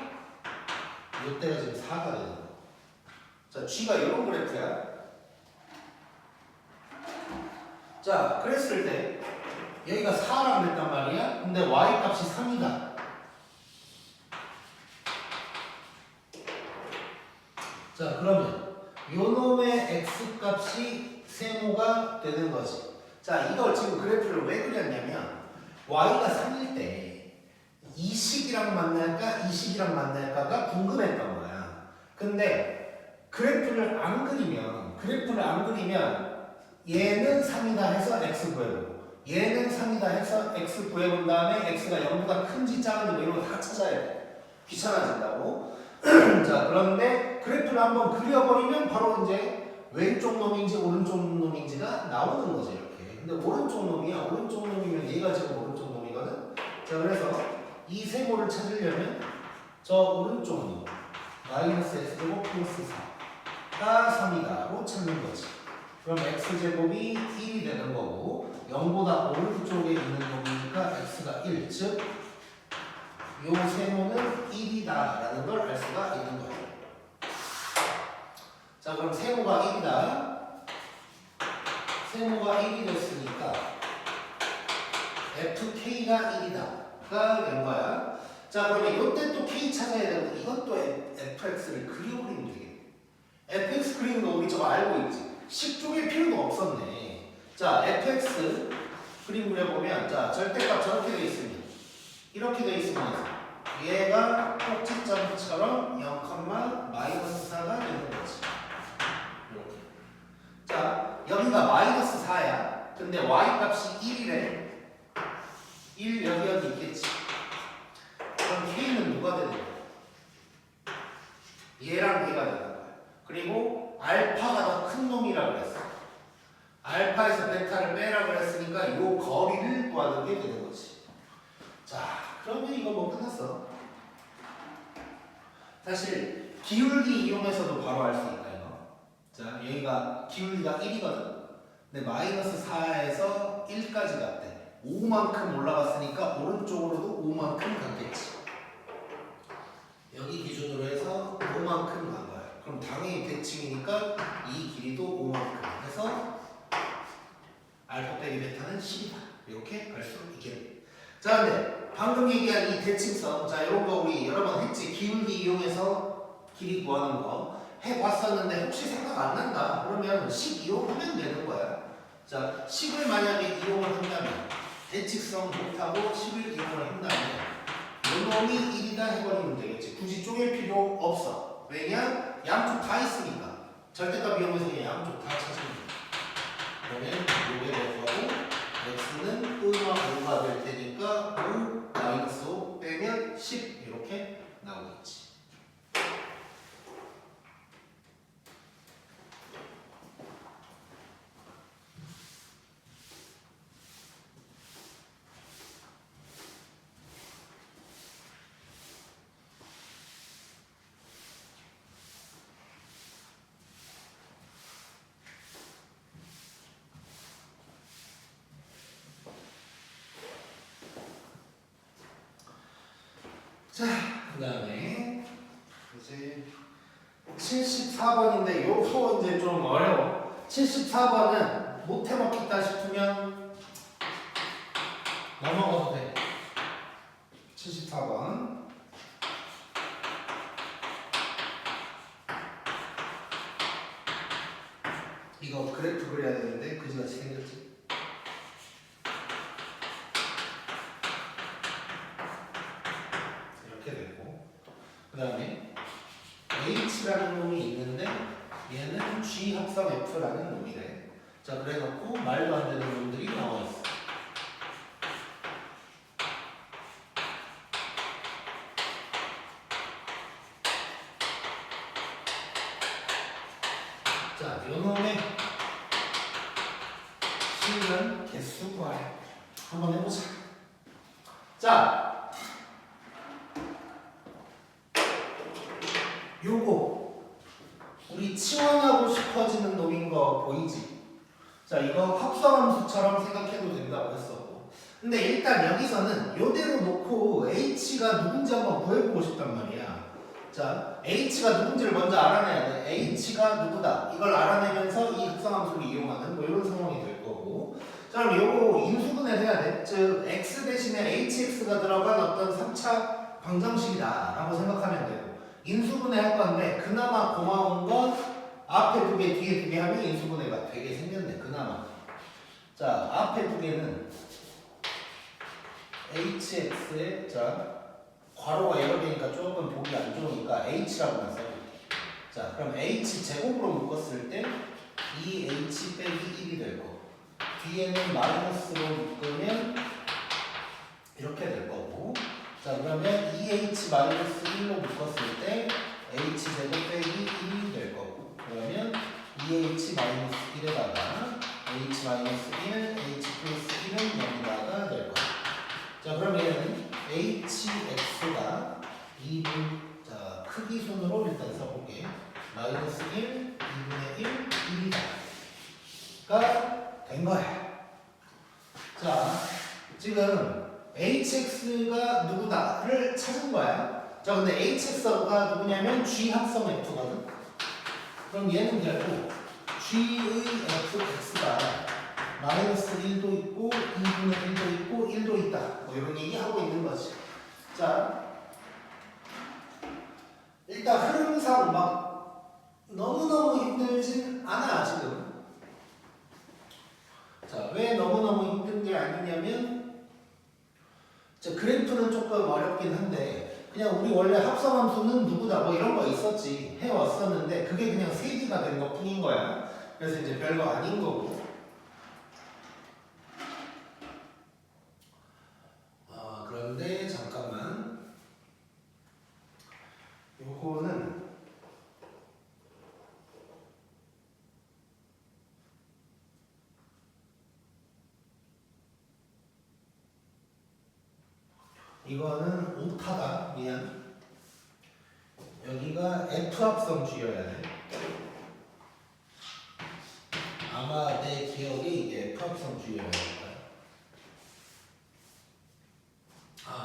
[SPEAKER 1] 요때가 지금 4가 되는 거야. 자, G가 이런 그래프야. 자, 그랬을 때 여기가 4라고 그랬단 말이야. 근데 y 값이 3이다. 자, 그러면 요놈의 x 값이 세모가 되는 거지. 자, 이걸 지금 그래프를 왜 그렸냐면 y가 3일 때 이 식이랑 만날까 이 식이랑 만날까가 궁금했던 거야. 근데 그래프를 안 그리면 얘는 3이다 해서 x 구해보고 얘는 3이다 해서 x 구해본 다음에 x가 0보다 큰지 작은지 뭐 이런 거 다 찾아야 돼. 귀찮아진다고. 자, 그런데 그래프를 한번 그려버리면 바로 이제 왼쪽 놈인지 오른쪽 놈인지가 나오는 거지 이렇게. 근데 오른쪽 놈이야. 오른쪽 놈이면 얘가 지금 오른쪽 놈이거든. 자, 그래서 이 세모를 찾으려면 저 오른쪽 놈 마이너스 x제곱 플러스 4가 3이다로 찾는 거지. 그럼 x제곱이 1이 되는 거고 0보다 오른쪽에 있는 놈이니까 x가 1, 즉 요 세모는 1이다라는 걸 알 수가 있는 거예요. 자, 그럼 세모가 1이다. 세모가 1이 됐으니까 fk가 1이다가 된 거야. 자, 그러면 이때 또 k 찾아야 되고 이것도 fx를 그려버리면 되겠네. fx 그리는 거 우리 저거 알고 있지? 식 쪼갤 필요도 없었네. 자, fx 그림 그려보면 자, 절대값 저렇게 돼 있으면 이렇게 돼 있으면 얘가 꼭지점처럼 0,-4가 되는 거지. 이렇게. 자, 여기가 마이너스 4야. 근데 y 값이 1이래. 1 여기 있겠지. 그럼 k는 누가 되는 거야? 얘랑 얘가 되는 거야. 그리고 알파가 더 큰 놈이라고 그랬어. 알파에서 베타를 빼라고 그랬으니까 이 거리를 구하는 게 되는 거지. 자, 그러면 이거 뭐 끝났어. 사실 기울기 이용해서도 바로 알 수 있다 이거. 자, 여기가 기울기가 1이거든. 근데 마이너스 4에서 1까지 갔대. 5만큼 올라갔으니까 오른쪽으로도 5만큼 갔겠지. 여기 기준으로 해서 5만큼 간 거야. 그럼 당연히 대칭이니까 이 길이도 5만큼 해서 알파 빼기 베타는 10이다. 이렇게 알 수 있겠네. 자, 근데 방금 얘기한 이 대칭성, 자, 이런 거 우리 여러 번 했지. 기울기 이용해서 길이 구하는 거 해봤었는데 혹시 생각 안 난다. 그러면 식 이용하면 되는 거야. 자, 식을 만약에 이용을 한다면 대칭성 못하고 식을 이용을 한다면 요놈이 1이다 해버리면 되겠지. 굳이 쪼갤 필요 없어. 왜냐? 양쪽 다 있으니까. 절대값 이용해서 그냥 양쪽 다 찾으면 돼. 그러면 요게 될 거고 x는 5가 될 테니까 5 마이너스 5 빼면 10 이렇게 나오겠지. 자, 그 다음에 이제 74번인데 요거 이제 좀 어려워. 74번은 못 해먹겠다 싶으면 넘어가도 돼. 74번. 그래프 그려야 되는데 그지같이 생겼지. 이렇게 되고 그 다음에 H라는 놈이 있는데 얘는 G 합성 F라는 놈이래. 자 그래놓고 말도 안 되는 놈들이 나와 있어. 자, 요 놈의 실은 개수 구하래. 한번 해보자. 자, 요거 우리 치환하고 싶어지는 놈인 거 보이지? 자, 이거 합성함수처럼 생각해도 된다고 했었고. 근데 일단 여기서는 요대로 놓고 H가 누군지 한번 구해보고 싶단 말이야. 자, H가 누군지를 먼저 알아내야 돼. H가 누구다. 이걸 알아내면서 이 합성함수를 이용하는 뭐 이런 상황이 될 거고. 자, 그럼 요거 인수분해를 해야 돼. 즉, X 대신에 HX가 들어간 어떤 3차 방정식이다 라고 생각하면 되고. 인수분해 할 건데 그나마 고마운 건 앞에 두 개, 뒤에 두 개 하면 인수분해가 되게 생겼네. 그나마. 자, 앞에 두 개는 HX에 자 괄호가 여러 개니까 조금 보기 안 좋으니까 H라고만 써볼게. 자, 그럼 H 제곱으로 묶었을 때 2H 빼기 1이 될 거고 뒤에는 마이너스로 묶으면 이렇게 될 거고 자, 그러면 2H 마이너스 1로 묶었을 때 H 제곱 빼기 1이 될 거고 그러면 2H 마이너스 1에다가 H 마이너스 1, H 플러스 1은 여기다가 될 거고 자, 그럼 얘는 HX가 2분, 자, 크기 순으로 일단 써볼게. 마이너스 1, 2분의 1, 1이다.가 된 거야. 자, 지금 HX가 누구다를 찾은 거야. 자, 근데 HX가 누구냐면 G 합성 F거든. 그럼 얘는 결국 G의 FX가 마이너스 1도 있고 2분의 1도 있고 1도 있다. 뭐 이런 얘기 하고 있는 거지. 자, 일단 흐름상 막 너무너무 힘들진 않아 지금. 자, 왜 너무너무 힘든 게 아니냐면 자, 그래프는 조금 어렵긴 한데 그냥 우리 원래 합성함수는 누구다 뭐 이런 거 있었지 해왔었는데 그게 그냥 세기가 된 것 뿐인 거야. 그래서 이제 별거 아닌 거고. 그런데 잠깐만 요거는 이거는 오타다 미안 여기가 F 합성 G여야 돼 아마 내 기억에 이게 F 합성 G여야 돼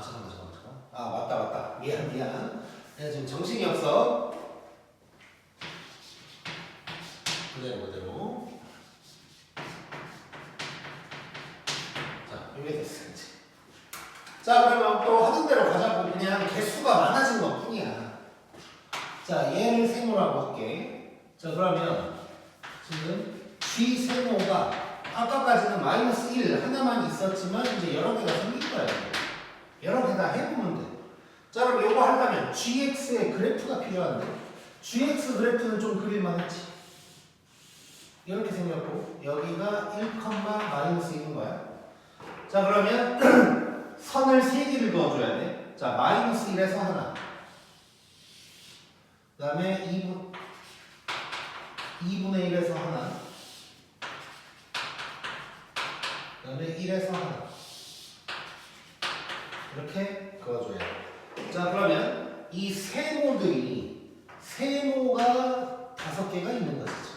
[SPEAKER 1] 잠깐만. 맞다. 미안. 내가 지금 정신이 없어. 그대로. 자, 이게 됐어, 이제. 자, 그러면 또 하던 대로 가자고. 그냥 개수가 많아진 것 뿐이야. 자, 얘를 세모라고 할게. 자, 그러면 지금 G 세모가 아까까지는 마이너스 1 하나만 있었지만 이제 여러 개가 생긴 거야. 여러 개 다 해보면 돼. 자, 그럼 이거 하려면 GX의 그래프가 필요한데 GX 그래프는 좀 그릴만 했지. 이렇게 생겼고 여기가 1, 마이너스 1인 거야. 자, 그러면 선을 3개를 그어줘야 돼. 자, 마이너스 1에서 하나 그 다음에 2분의 1에서 하나 그 다음에 1에서 하나 이렇게 그어줘야 돼. 자, 그러면 이 세모가 5개가 있는 것이죠.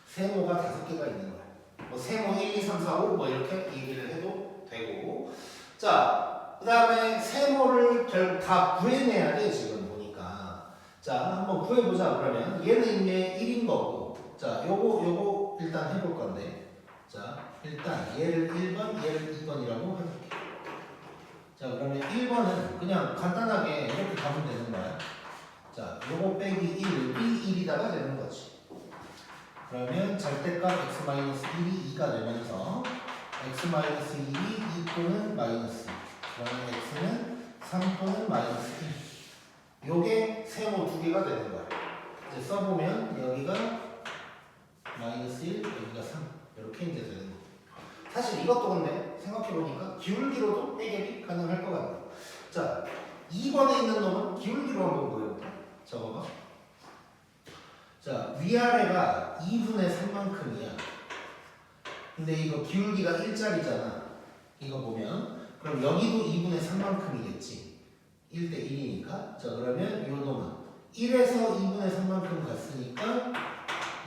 [SPEAKER 1] 세모가 5개가 있는 거야. 뭐 세모 1, 2, 3, 4, 5 뭐 이렇게 얘기를 해도 되고. 자, 그 다음에 세모를 결국 다 구해내야 돼 지금 보니까. 자, 한번 구해보자. 그러면 얘는 이제 1인 거고. 자, 요거 일단 해볼 건데. 자, 일단 얘를 1번, 얘를 2번이라고 해볼게. 자, 그러면 1번은 그냥 간단하게 이렇게 가면 되는 거야. 자, 요거 빼기 1이 1이다가 되는 거지. 그러면 절대값 x-1이 2가 되면서 x-1이 2 또는 마이너스 2. 그러면 x는 3 또는 마이너스 1. 요게 세모 두 개가 되는 거야. 이제 써보면 여기가 마이너스 1, 여기가 3. 이렇게 이제 되는 거. 사실 이것도 근데 생각해보니까 기울기로도 해결이 가능할 것 같네요. 자, 2번에 있는 놈은 기울기로 한번 보여볼까? 저거가. 자, 위아래가 2분의 3만큼이야. 근데 이거 기울기가 1짜리잖아. 이거 보면. 그럼 여기도 2분의 3만큼이겠지. 1대 1이니까. 자, 그러면 요 놈은 1에서 2분의 3만큼 갔으니까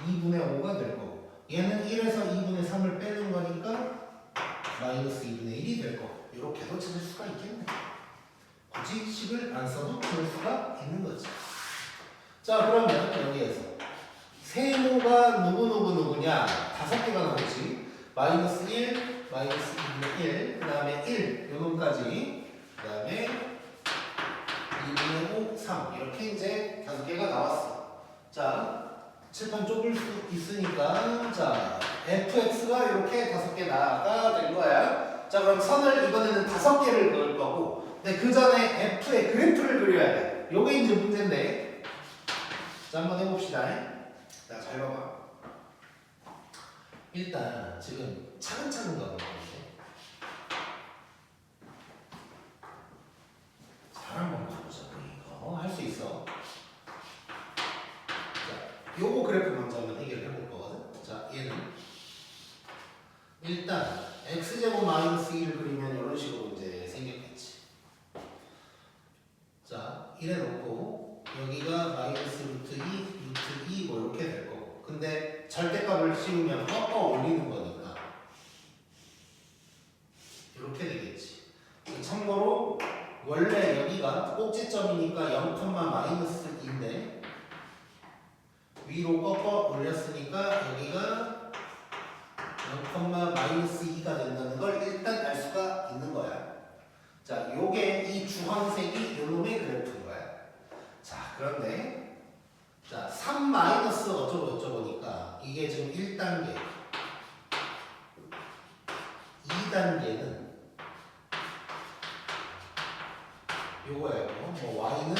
[SPEAKER 1] 2분의 5가 될 거고. 얘는 1에서 2분의 3을 빼는 거니까 마이너스 2분의 1이 될 거고. 이렇게도 찾을 수가 있겠네. 굳이 식을 안 써도 그럴 수가 있는 거지. 자, 그러면 여기에서 세모가 누구냐? 5개가 나오지. 마이너스 1, 마이너스 2분의 1, 그 다음에 1, 요놈까지, 그 다음에 2분의 5, 3. 이렇게 이제 5개가 나왔어. 자, 칠판 좁을 수 있으니까, 자, fx가 이렇게 5개 나가 된 거야. 자, 그럼 선을 이번에는 5개를 그을 거고, 근데 그 전에 f의 그래프를 그려야 돼. 요게 이제 문제인데. 자, 한번 해봅시다. 자, 잘 봐봐. 일단 지금 차근차근 가볼 건데 잘 한번 가보자. 이거 할 수 있어. 자, 요거 그래프 먼저 한번 해결해 볼 거거든. 자, 얘는 일단 x제곱 마이너스 1을 그리면 이런 식으로 이제 생겼겠지. 자, 이래 놓고 여기가 마이너스 루트 2, 루트 2 뭐 이렇게 될 거고. 근데 절대값을 씌우면 꺾어 올리는 거니까 이렇게 되겠지. 참고로 원래 여기가 꼭지점이니까 0, 마이너스 2인데 위로 꺾어 올렸으니까 여기가 0, 마이너스 2가 된다는 걸 일단 알 수가 있는 거야. 자, 요게 이 주황색이 요놈의 그래프인 거야. 자, 그런데 자, 3 마이너스 어쩌고저쩌고니까 이게 지금 1단계, 2단계는 요거예요. 뭐 y는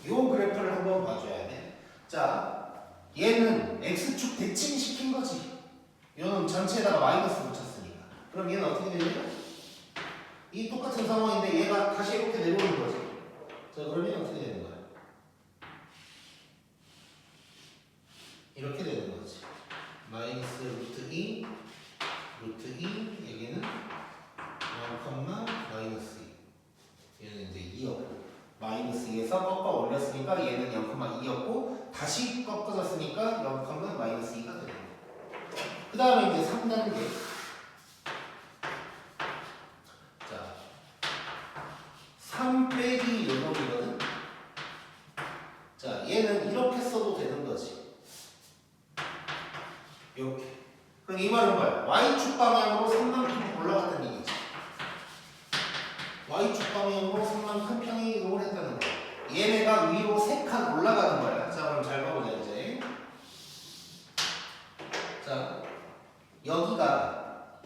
[SPEAKER 1] 요 그래프를 한번 봐줘야 돼. 자, 얘는 x축 대칭 시킨 거지. 요는 전체에다가 마이너스 붙였으니까. 그럼 얘는 어떻게 되냐? 이 똑같은 상황인데 얘가 다시 이렇게 내려오는 거지. 자, 그러면 어떻게 되는 거야? 이렇게 되는 거지. 마이너스 루트 2, 루트 2, 여기는 0, 마이너스 2. 얘는 이제 2였고, 마이너스 2에서 꺾어 올렸으니까 얘는 0,2였고, 다시 꺾어졌으니까 0, 마이너스 2가 되는 거야. 그 다음에 이제 3단계. 자, 3 빼기 요놈이거든. 자, 얘는 이렇게 써도 되는 거지. 이렇게. 그럼 이 말은 뭐야? y축 방향으로 3만큼 올라갔다는 얘기지. y축 방향으로 3만큼 평행이동을 했다는 거야. 얘네가 위로 3칸 올라가는 거야. 자, 그럼 잘 봐보자 이제. 자, 여기가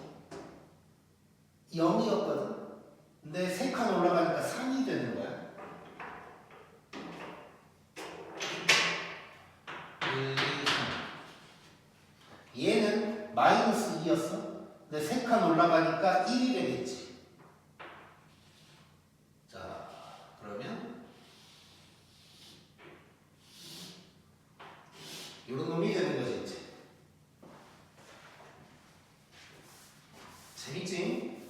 [SPEAKER 1] 0이었거든. 근데 3칸 올라가니까 3이 되는 거야. 1, 2, 3. 얘는 마이너스 2였어. 근데 3칸 올라가니까 1이 되겠지. 자, 그러면 이런 놈이 되는 거지 이제. 재밌지?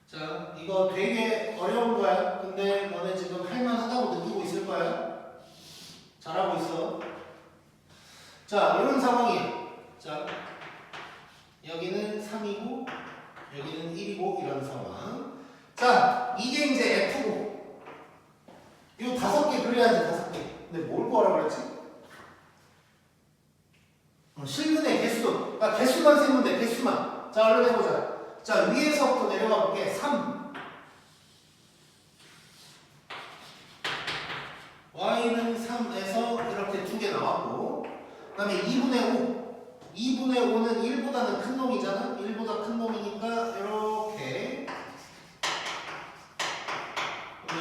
[SPEAKER 1] 자, 이거 되게 어려운 거야. 근데 너네 지금 할만하다고 느끼고 있을 거야. 잘하고 있어. 자, 이런 상황이야. 자, 여기는 3이고 여기는 1이고 이런 상황. 자, 이게 이제 F고 이 5개 그려야지 5개. 근데 뭘 구하라고 그랬지? 실근의 개수. 그러니까 개수만 세면 돼. 개수만. 자, 얼른 해보자. 자, 위에서부터 내려가 볼게. 3. y는 3에서 이렇게 2개 나왔고 그 다음에 2분의 5. 2분의 5는 1보다는 큰 놈이잖아. 1보다 큰 놈이니까 이렇게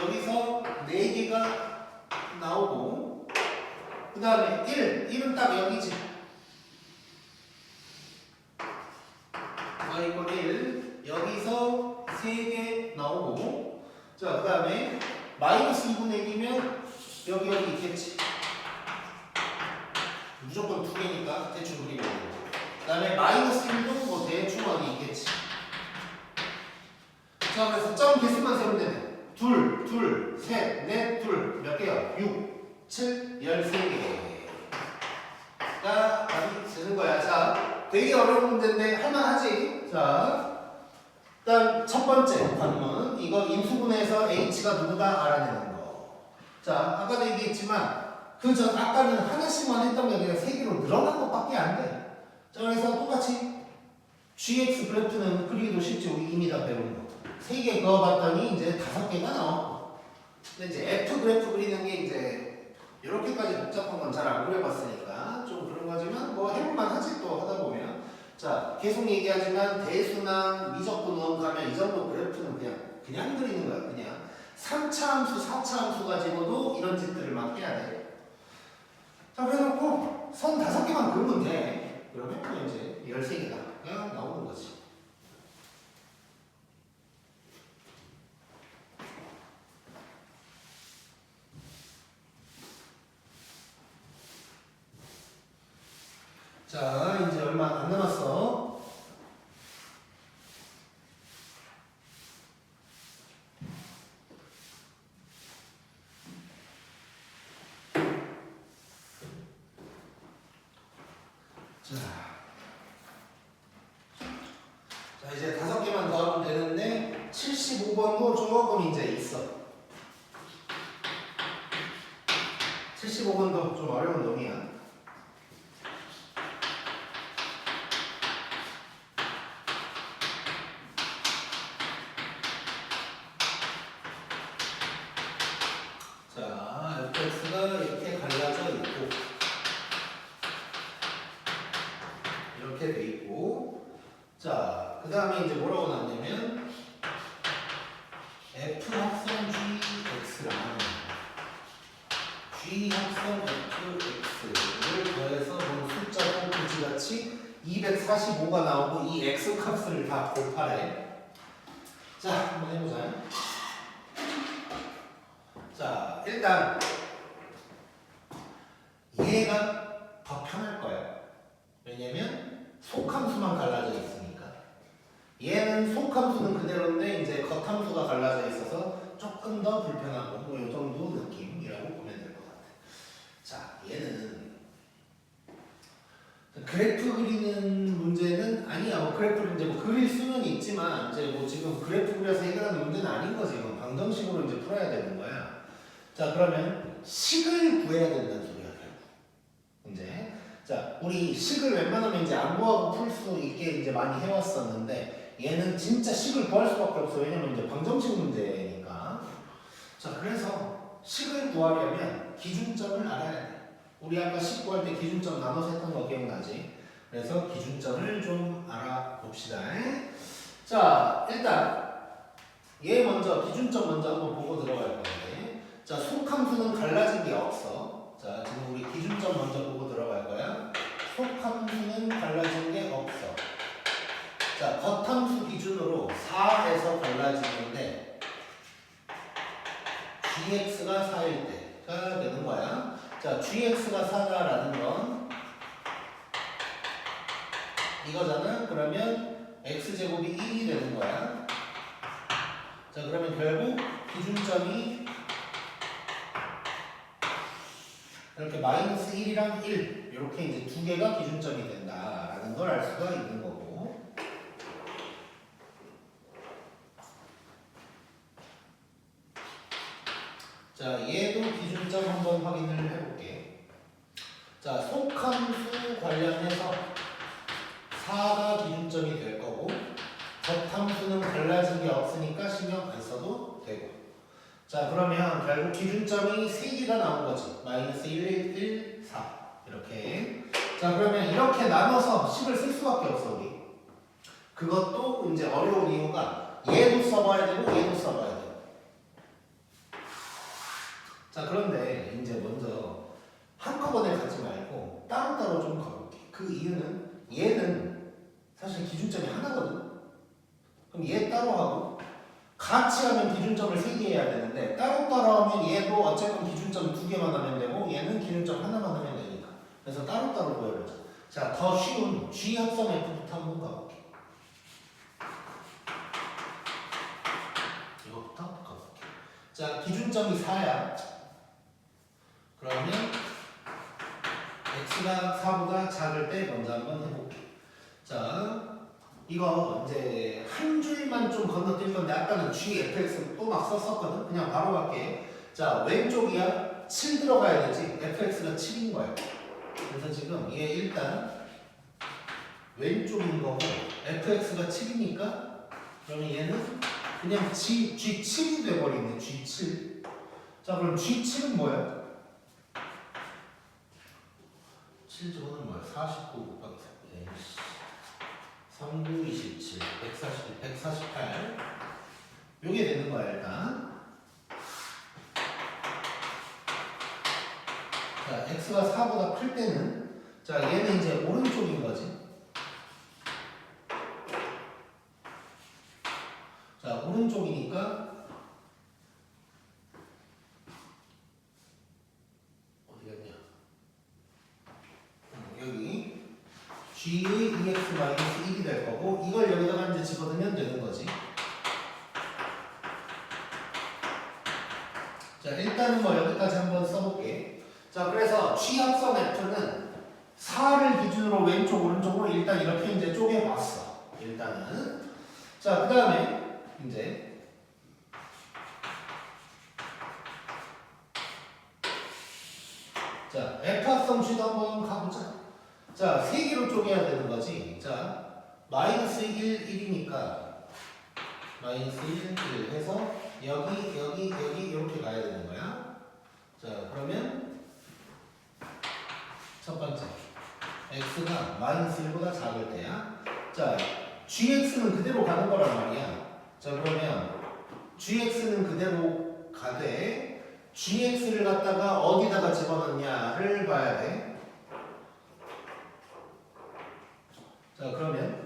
[SPEAKER 1] 여기서 4개가 나오고 그 다음에 1은 딱 여기지. 이거 1 여기서 3개 나오고 자 그 다음에 마이너스 2분의 1이면 여기 있겠지. 무조건 2개니까 대충 그리면 되고 그 다음에 마이너스 1도 뭐 대충 어디 있겠지. 자 그래서 점 개수만 세면 되네. 둘, 셋, 넷, 둘 몇 개야? 6, 7, 13개가 답이 되는 거야. 자 되게 어려운 문제인데 할만하지? 자 일단 첫 번째 관문 이거 인수분해에서 H가 누구다 알아내는 거. 자 아까도 얘기했지만 그 전 아까는 하나씩만 했던 게 아니라 3개로 늘어난 것밖에 안 돼. 자 그래서 똑같이 GX 그래프는 그리기도 쉽지. 우리 이미 다 배운 거 3개 그어봤더니 이제 5개가 나왔고 근데 이제 F 그래프 그리는 게 이제 이렇게까지 복잡한 건 잘 안 그려봤으니까 좀 그런 거지만 뭐 해볼만 하지 또 하다 보면. 자 계속 얘기하지만 대수나 미적분원 가면 이 정도 그래프는 그냥 그리는 거야. 그냥 3차 함수, 4차 함수 가지고도 이런 짓들을 막 해야 돼. 자 그래놓고 선 5개만 그으면 돼. 그러면 또 이제 13개가 나오는 거지. 자 이제 얼마 안 남았어. 자 이제 5개만 더 하면 되는데 75번도 조금 이제 있어. 75번도 좀 어려운 놈이야. 자 fx가 이렇게 갈라져 있고 이렇게 돼 있고 자 그 다음에 이제 뭐라고 나왔냐면 f 합성 gx랑 g 합성 fx를 더해서 뭐 숫자로 그지같이 245가 나오고 이 x 값을 다 곱하래. 자 한번 해보자. 자 일단 얘가 더 편할 거야. 왜냐면 속함수만 갈라져 있으니까. 얘는 속함수는 그대로인데 이제 겉함수가 갈라져 있어서 조금 더 불편하고 뭐 이 정도 느낌이라고 보면 될 것 같아. 자 얘는 그래프 그리는 문제는 아니야. 뭐 그래프를 이제 뭐 그릴 수는 있지만 이제 뭐 지금 그래프 그려서 해결하는 문제는 아닌 거지. 이건 방정식으로 이제 풀어야 되는 거야. 자 그러면 식을 구해야 된다는 소리야. 이제 자 우리 식을 웬만하면 이제 안 구하고 풀 수 있게 이제 많이 해왔었는데 얘는 진짜 식을 구할 수밖에 없어. 왜냐면 이제 방정식 문제니까. 자 그래서 식을 구하려면 기준점을 알아야 돼. 우리 아까 식 구할 때 기준점 나눠서 했던 거 기억나지? 그래서 기준점을 좀 알아봅시다. 자 일단 얘 먼저 기준점 먼저 한번 보고 들어갈 건데 자 속함수는 갈라진 게 없어. 자 지금 우리 기준점 먼저 보고 들어갈 거야. 속함수는 갈라진 게 없어. 자 겉함수 기준으로 4에서 갈라지는데 gx가 4일 때가 되는 거야. 자 gx가 4다라는 건 이거잖아. 그러면 x제곱이 1이 되는 거야. 자 그러면 결국 기준점이 이렇게 마이너스 1이랑 1 이렇게 이제 2개가 기준점이 된다라는 걸 알 수가 있는 거고. 자 얘도 기준점 한번 확인을 해볼게. 자 속함수 관련해서 4가 기준점이 될 거고 겉함수는 갈라진 게 없으니까 신경 안 써도 되고. 자 그러면 결국 기준점이 3개가 나온 거지. 마이너스 1, 1, 4 이렇게. 자, 그러면 이렇게 나눠서 식을 쓸 수밖에 없어, 우리. 그것도 이제 어려운 이유가 얘도 써봐야 되고 얘도 써봐야 돼요. 자, 그런데 이제 먼저 한꺼번에 가지 말고 따로따로 좀 가볼게. 그 이유는 얘는 사실 기준점이 하나거든. 그럼 얘 따로 하고 같이 하면 기준점을 3개 해야 되는데 따로따로 하면 얘도 어쨌든 기준점 2개만 하면 되고 얘는 기준점 하나만 하면 되니까. 그래서 따로따로 보여보자. 자, 더 쉬운 G 합성 F부터 한번 가볼게. 이거부터 가볼게. 자, 기준점이 4야. 그러면 x가 4보다 작을 때 먼저 한번 해볼게. 자, 이거 이제 한 줄만 좀 건너뛸 건데 아까는 gfx 또 막 썼었거든. 그냥 바로 갈게. 자, 왼쪽이야 7 들어가야 되지. fx가 7인 거야. 그래서 지금 얘 일단 왼쪽인 거고 fx가 7이니까 그러면 얘는 그냥 g7이 돼버리네. g7. 자, 그럼 g7은 뭐야? 7제곱은 뭐야? 49 곱하기 3, 9, 27, 141, 148 요게 되는 거야 일단. 자, x가 4보다 클 때는 자, 얘는 이제 오른쪽인 거지. 자, 오른쪽이니까 어디 갔냐? 여기 g의 2x-1이 될 거고 이걸 여기다가 이제 집어넣으면 되는 거지. 자, 일단은 뭐 여기까지 한번 써볼게. 자, 그래서 G 합성 F는 4를 기준으로 왼쪽 오른쪽으로 일단 이렇게 이제 쪼개봤어. 일단은. 자, 그 다음에 이제 자, F 합성 G도 한번 가보자. 자, 3개로 쪼개야 되는 거지. 자, 마이너스 1, 1이니까 마이너스 1, 1 해서 여기 이렇게 가야 되는 거야. 자, 그러면 첫 번째 x가 마이너스 1보다 작을 때야. 자, gx는 그대로 가는 거란 말이야. 자, 그러면 gx는 그대로 가되 gx를 갖다가 어디다가 집어넣냐를 봐야 돼. 자, 그러면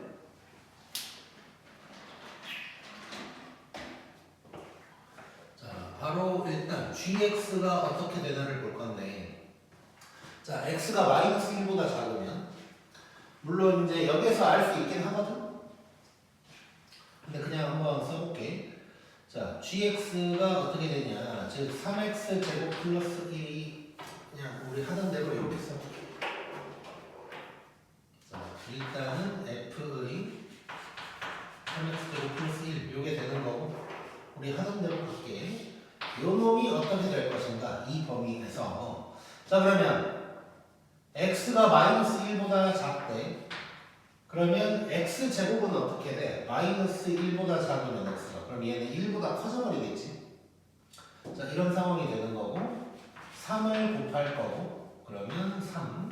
[SPEAKER 1] 바로 일단 gx가 어떻게 되나를 볼 건데, 자, x가 마이너스 1보다 작으면 물론 이제 여기서 알 수 있긴 하거든. 근데 그냥 한번 써볼게. 자, gx가 어떻게 되냐, 즉 3x 제곱 플러스 1이 그냥 우리 하던 대로 이렇게 써볼게. 자, 일단은 f의 3x 제곱 플러스 1 요게 되는 거고 우리 하던 대로 볼게. 요 놈이 어떻게 될 것인가? 이 범위에서. 자, 그러면 x가 마이너스 1보다 작대. 그러면 x제곱은 어떻게 돼? 마이너스 1보다 작으면 x가. 그럼 얘는 1보다 커져버리겠지. 자, 이런 상황이 되는 거고 3을 곱할 거고 그러면 3.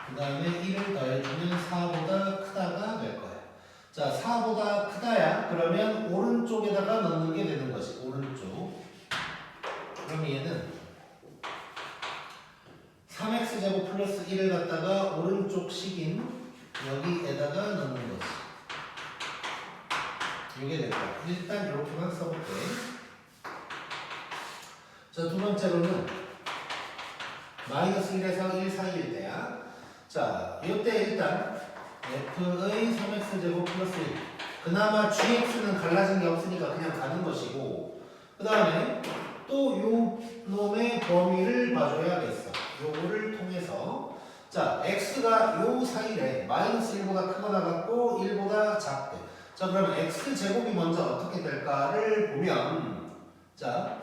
[SPEAKER 1] 그 다음에 1을 더해주면 4보다 크다가 될 거야. 자, 4보다 크다야. 그러면 오른쪽에다가 넣는 게 되는 것이 오른쪽. 그럼 얘는 3x제곱 플러스 1을 갖다가 오른쪽 식인 여기에다가 넣는 거지. 이게 될 거야. 일단 이렇게만 써볼게. 자, 두 번째로는 마이너스 1에서 1 사이일 때야. 자, 이때 일단 f의 3x제곱 플러스 1. 그나마 gx는 갈라진 게 없으니까 그냥 가는 것이고, 그 다음에 또 요 놈의 범위를 봐줘야겠어. 요거를 통해서 자, x가 요 사이래. 마이너스 1보다 크거나 같고 1보다 작대. 자, 그러면 x제곱이 먼저 어떻게 될까를 보면 자,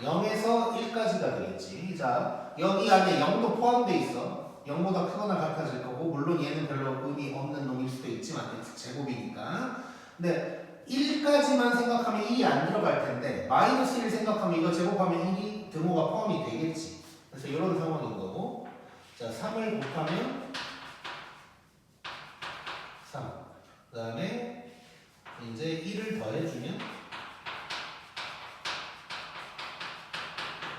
[SPEAKER 1] 0에서 1까지가 되겠지. 자, 여기 안에 0도 포함되어 있어. 0보다 크거나 같아질 거고, 물론 얘는 별로 의미 없는 놈일 수도 있지만 x제곱이니까. 근데 1까지만 생각하면 1이 안 들어갈 텐데 마이너스 1 생각하면 이거 제곱하면 1이 등호가 포함이 되겠지. 그래서 이런 상황인 거고. 자, 3을 곱하면 3. 그 다음에 이제 1을 더해주면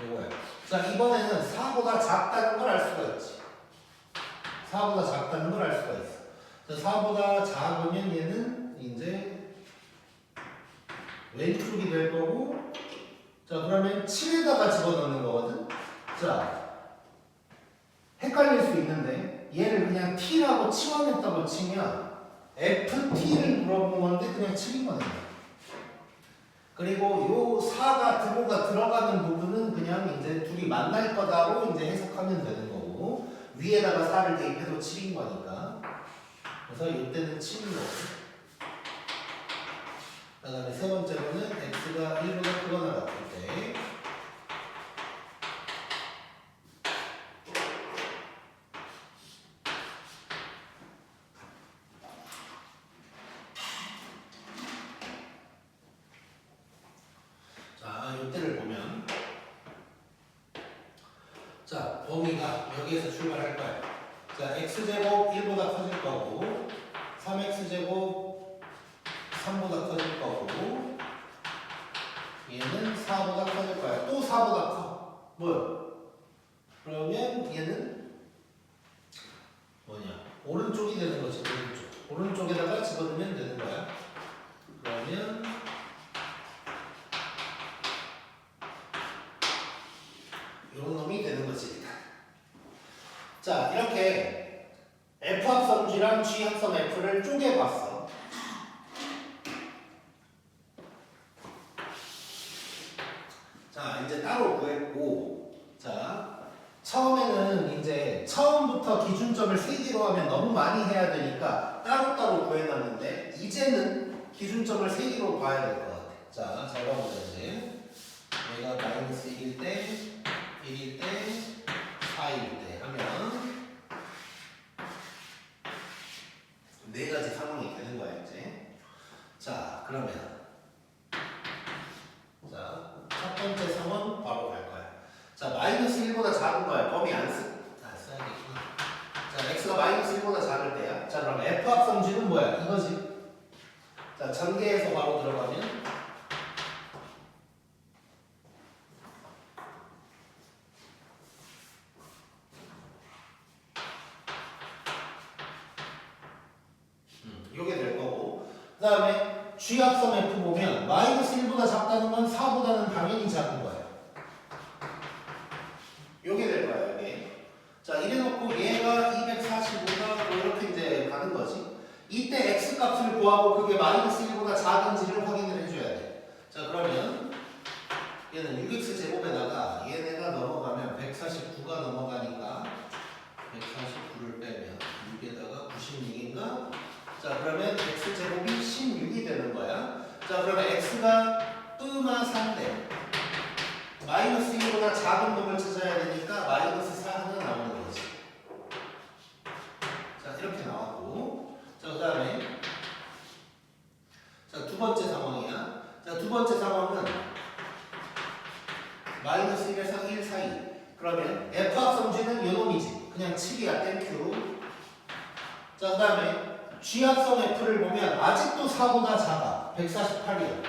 [SPEAKER 1] 요거야. 자, 이번에는 4보다 작다는 걸 알 수가 있지. 4보다 작다는 걸 알 수가 있어. 자, 4보다 작으면 얘는 이제 왼쪽이 될 거고, 자, 그러면 7에다가 집어넣는 거거든. 자, 헷갈릴 수 있는데 얘를 그냥 t라고 치환했다고 치면 ft를 물어본 건데 그냥 7이거든요. 그리고 요 4가 등호가 들어가는 부분은 그냥 이제 둘이 만날 거다로 이제 해석하면 되는 거고, 위에다가 4를 대입해도 7인 거니까. 그래서 이때는 7인 거고. 그 다음에 세 번째로는 x가 1보다 크거나 같을 때 자, 이때를 보면 자, 범위가 여기에서 출발할 거야. 자, x제곱 1보다 커질 거고 3x제곱 3보다 커질 거고 얘는 4보다 커질 거야. 또 4보다 커. 뭐야? 그러면 얘는 뭐냐? 오른쪽이 되는 거지. 오른쪽. 오른쪽에다가 집어넣으면 되는 거야. 그러면 이런 놈이 되는 거지. 자, 이렇게 F합성 G랑 G합성 F를 쪼개봤어. 자, 이제 따로 구했고, 자, 처음에는 이제 처음부터 기준점을 3개로 하면 너무 많이 해야 되니까 따로따로 구해놨는데, 이제는 기준점을 3개로 봐야 될 것 같아. 자, 잘 봐보자, 이제. 얘가 마이너스 1일 때, 1일 때, 4일 때 하면 4가지 상황이 되는 거야, 이제. 자, 그러면 자, 첫 번째 상황 바로 갈 거야. 자, 마이너스 1보다 작은 거야. 범위 안 써야겠구나. 자, x가 마이너스 1보다 작을 때야. 자, 그럼 F합성 G는 뭐야? 이거지. 자, 전개해서 바로 들어가면 요게 될 거고, 그 다음에 G합성 F 보면 마이너스 1보다 작다는 건 4보다는 당연히 작은 거야. 요게 될 거야, 이게. 자, 이래놓고 얘가 245가 뭐 이렇게 이제 가는 거지. 이때 x 값을 구하고 그게 마이너스 1보다 작은지를 확인을 해줘야 돼. 자, 그러면 얘는 6x 제곱에다가 얘네가 넘어가면 149가 넘어가니까 149를 빼면 6에다가 96인가? 자, 그러면 x 제곱이 16이 되는 거야. 자, 그러면 x가 뚜마 3대 마이너스 1보다 작은 놈을 찾아야 되니까 마이너스 4가 나오는 거지. 자, 이렇게 나왔고, 자, 그 다음에 자, 두 번째 상황이야. 자, 두 번째 상황은 마이너스 1에서 1 사이. 그러면 F합성 G는 요 놈이지. 그냥 7이야, 땡큐. 자, 그 다음에 G합성 F를 보면 아직도 4보다 작아. 148이야.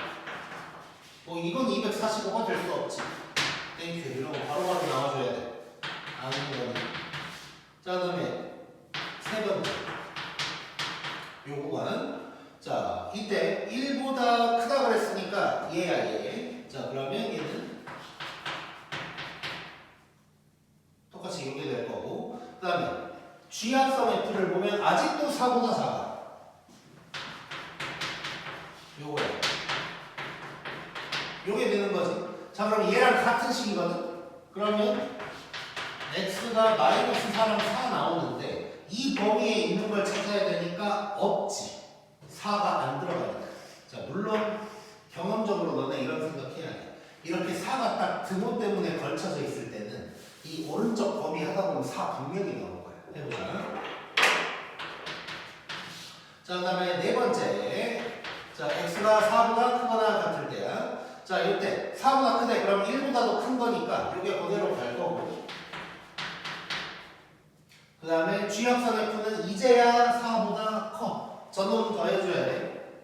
[SPEAKER 1] 뭐 이건 245가 될 수 없지. 땡큐. 이런 거 바로바로 나와줘야 돼. 아는 거는. 자, 그 다음에 세 번째. 요 구간. 자, 이때 1보다 크다 그랬으니까 얘야, 얘. 자, 그러면 얘는 똑같이 이렇게 될 거고. 그 다음에 G합성 F를 보면 아직도 4보다 작아. 요거야. 요게 되는 거지. 자, 그럼 얘랑 같은 식이거든? 그러면 x가 마이너스 4랑 4 나오는데 이 범위에 있는 걸 찾아야 되니까 없지. 4가 안 들어가니까. 자, 물론 경험적으로 너네 이런 생각해야 돼. 이렇게 4가 딱 등호 때문에 걸쳐져 있을 때는 이 오른쪽 범위 하다 보면 4 분명히 나올 거야. 해보자. 자, 그 다음에 네 번째. 자, x가 4보다 크거나 같을 때야. 자, 이때 4보다 크대. 그럼 1보다도 큰 거니까 이게 그대로 갈 거고. 그 다음에 G합선 F는 이제야 4보다 커. 저놈 더해줘야 돼.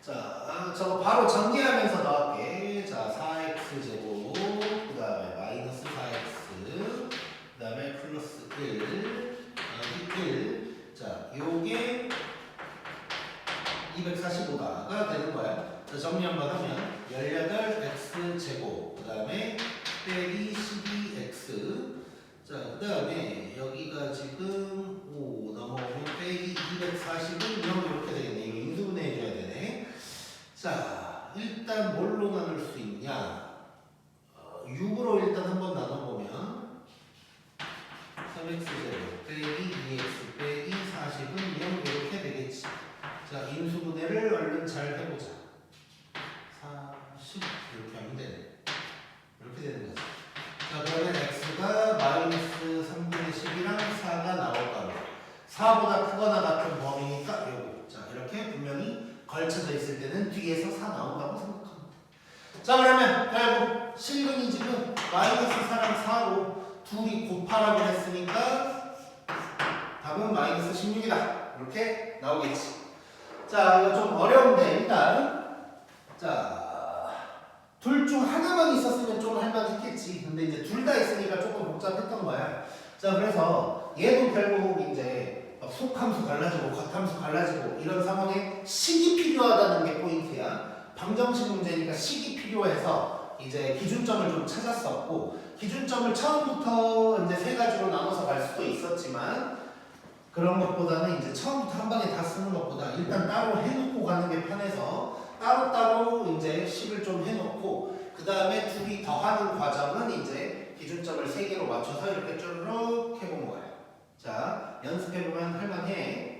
[SPEAKER 1] 자, 저거 바로 전개하면서 나갈게. 자, 4x 제곱, 그 다음에 마이너스 4x, 그 다음에 플러스 1, 1. 자, 요게 245가 되는 거야. 자, 정리 한번 하면 18x 제곱, 그 다음에 빼기 12x. 자, 그 다음에 여기가 지금 5 넘어오면 빼기 240은 0 이렇게 되겠네. 이거 인수분해 해줘야 되네. 자, 일단 뭘로 나눌 수 있냐? 6으로 일단 한번 나눠보면 3x 제곱 빼기 2x 빼기 40은 0 이렇게 되겠지. 자, 인수분해를 얼른 잘 해보자. 40 이렇게 하면 되네. 이렇게 되는 거지. 자, 그러면 x가 마이너스 3분의 10이랑 4가 나올 거고 4보다 크거나 같은 범위니까 요거. 자, 이렇게 분명히 걸쳐져 있을 때는 뒤에서 4 나온다고 생각합니다. 자, 그러면 결국 실근이 지금 마이너스 4랑 4로 둘이 곱하라고 했으니까 답은 마이너스 16이다. 이렇게 나오겠지. 자, 이거 좀 어려운데 일단 자, 둘 중 하나만 있었으면 좀 할만했겠지. 근데 이제 둘 다 있으니까 조금 복잡했던 거야. 자, 그래서 얘도 결국 이제 속함수 갈라지고 겉함수 갈라지고 이런 상황에 식이 필요하다는 게 포인트야. 방정식 문제니까 식이 필요해서 이제 기준점을 좀 찾았었고, 기준점을 처음부터 이제 세 가지로 나눠서 갈 수도 있었지만 그런 것보다는 이제 처음부터 한 방에 다 쓰는 것보다 일단 따로 해놓고 가는 게 편해서 따로따로 이제 식을 좀 해놓고 그 다음에 둘이 더하는 과정은 이제 기준점을 3개로 맞춰서 이렇게 쭈르륵 해본 거예요. 자, 연습해보면 할만해.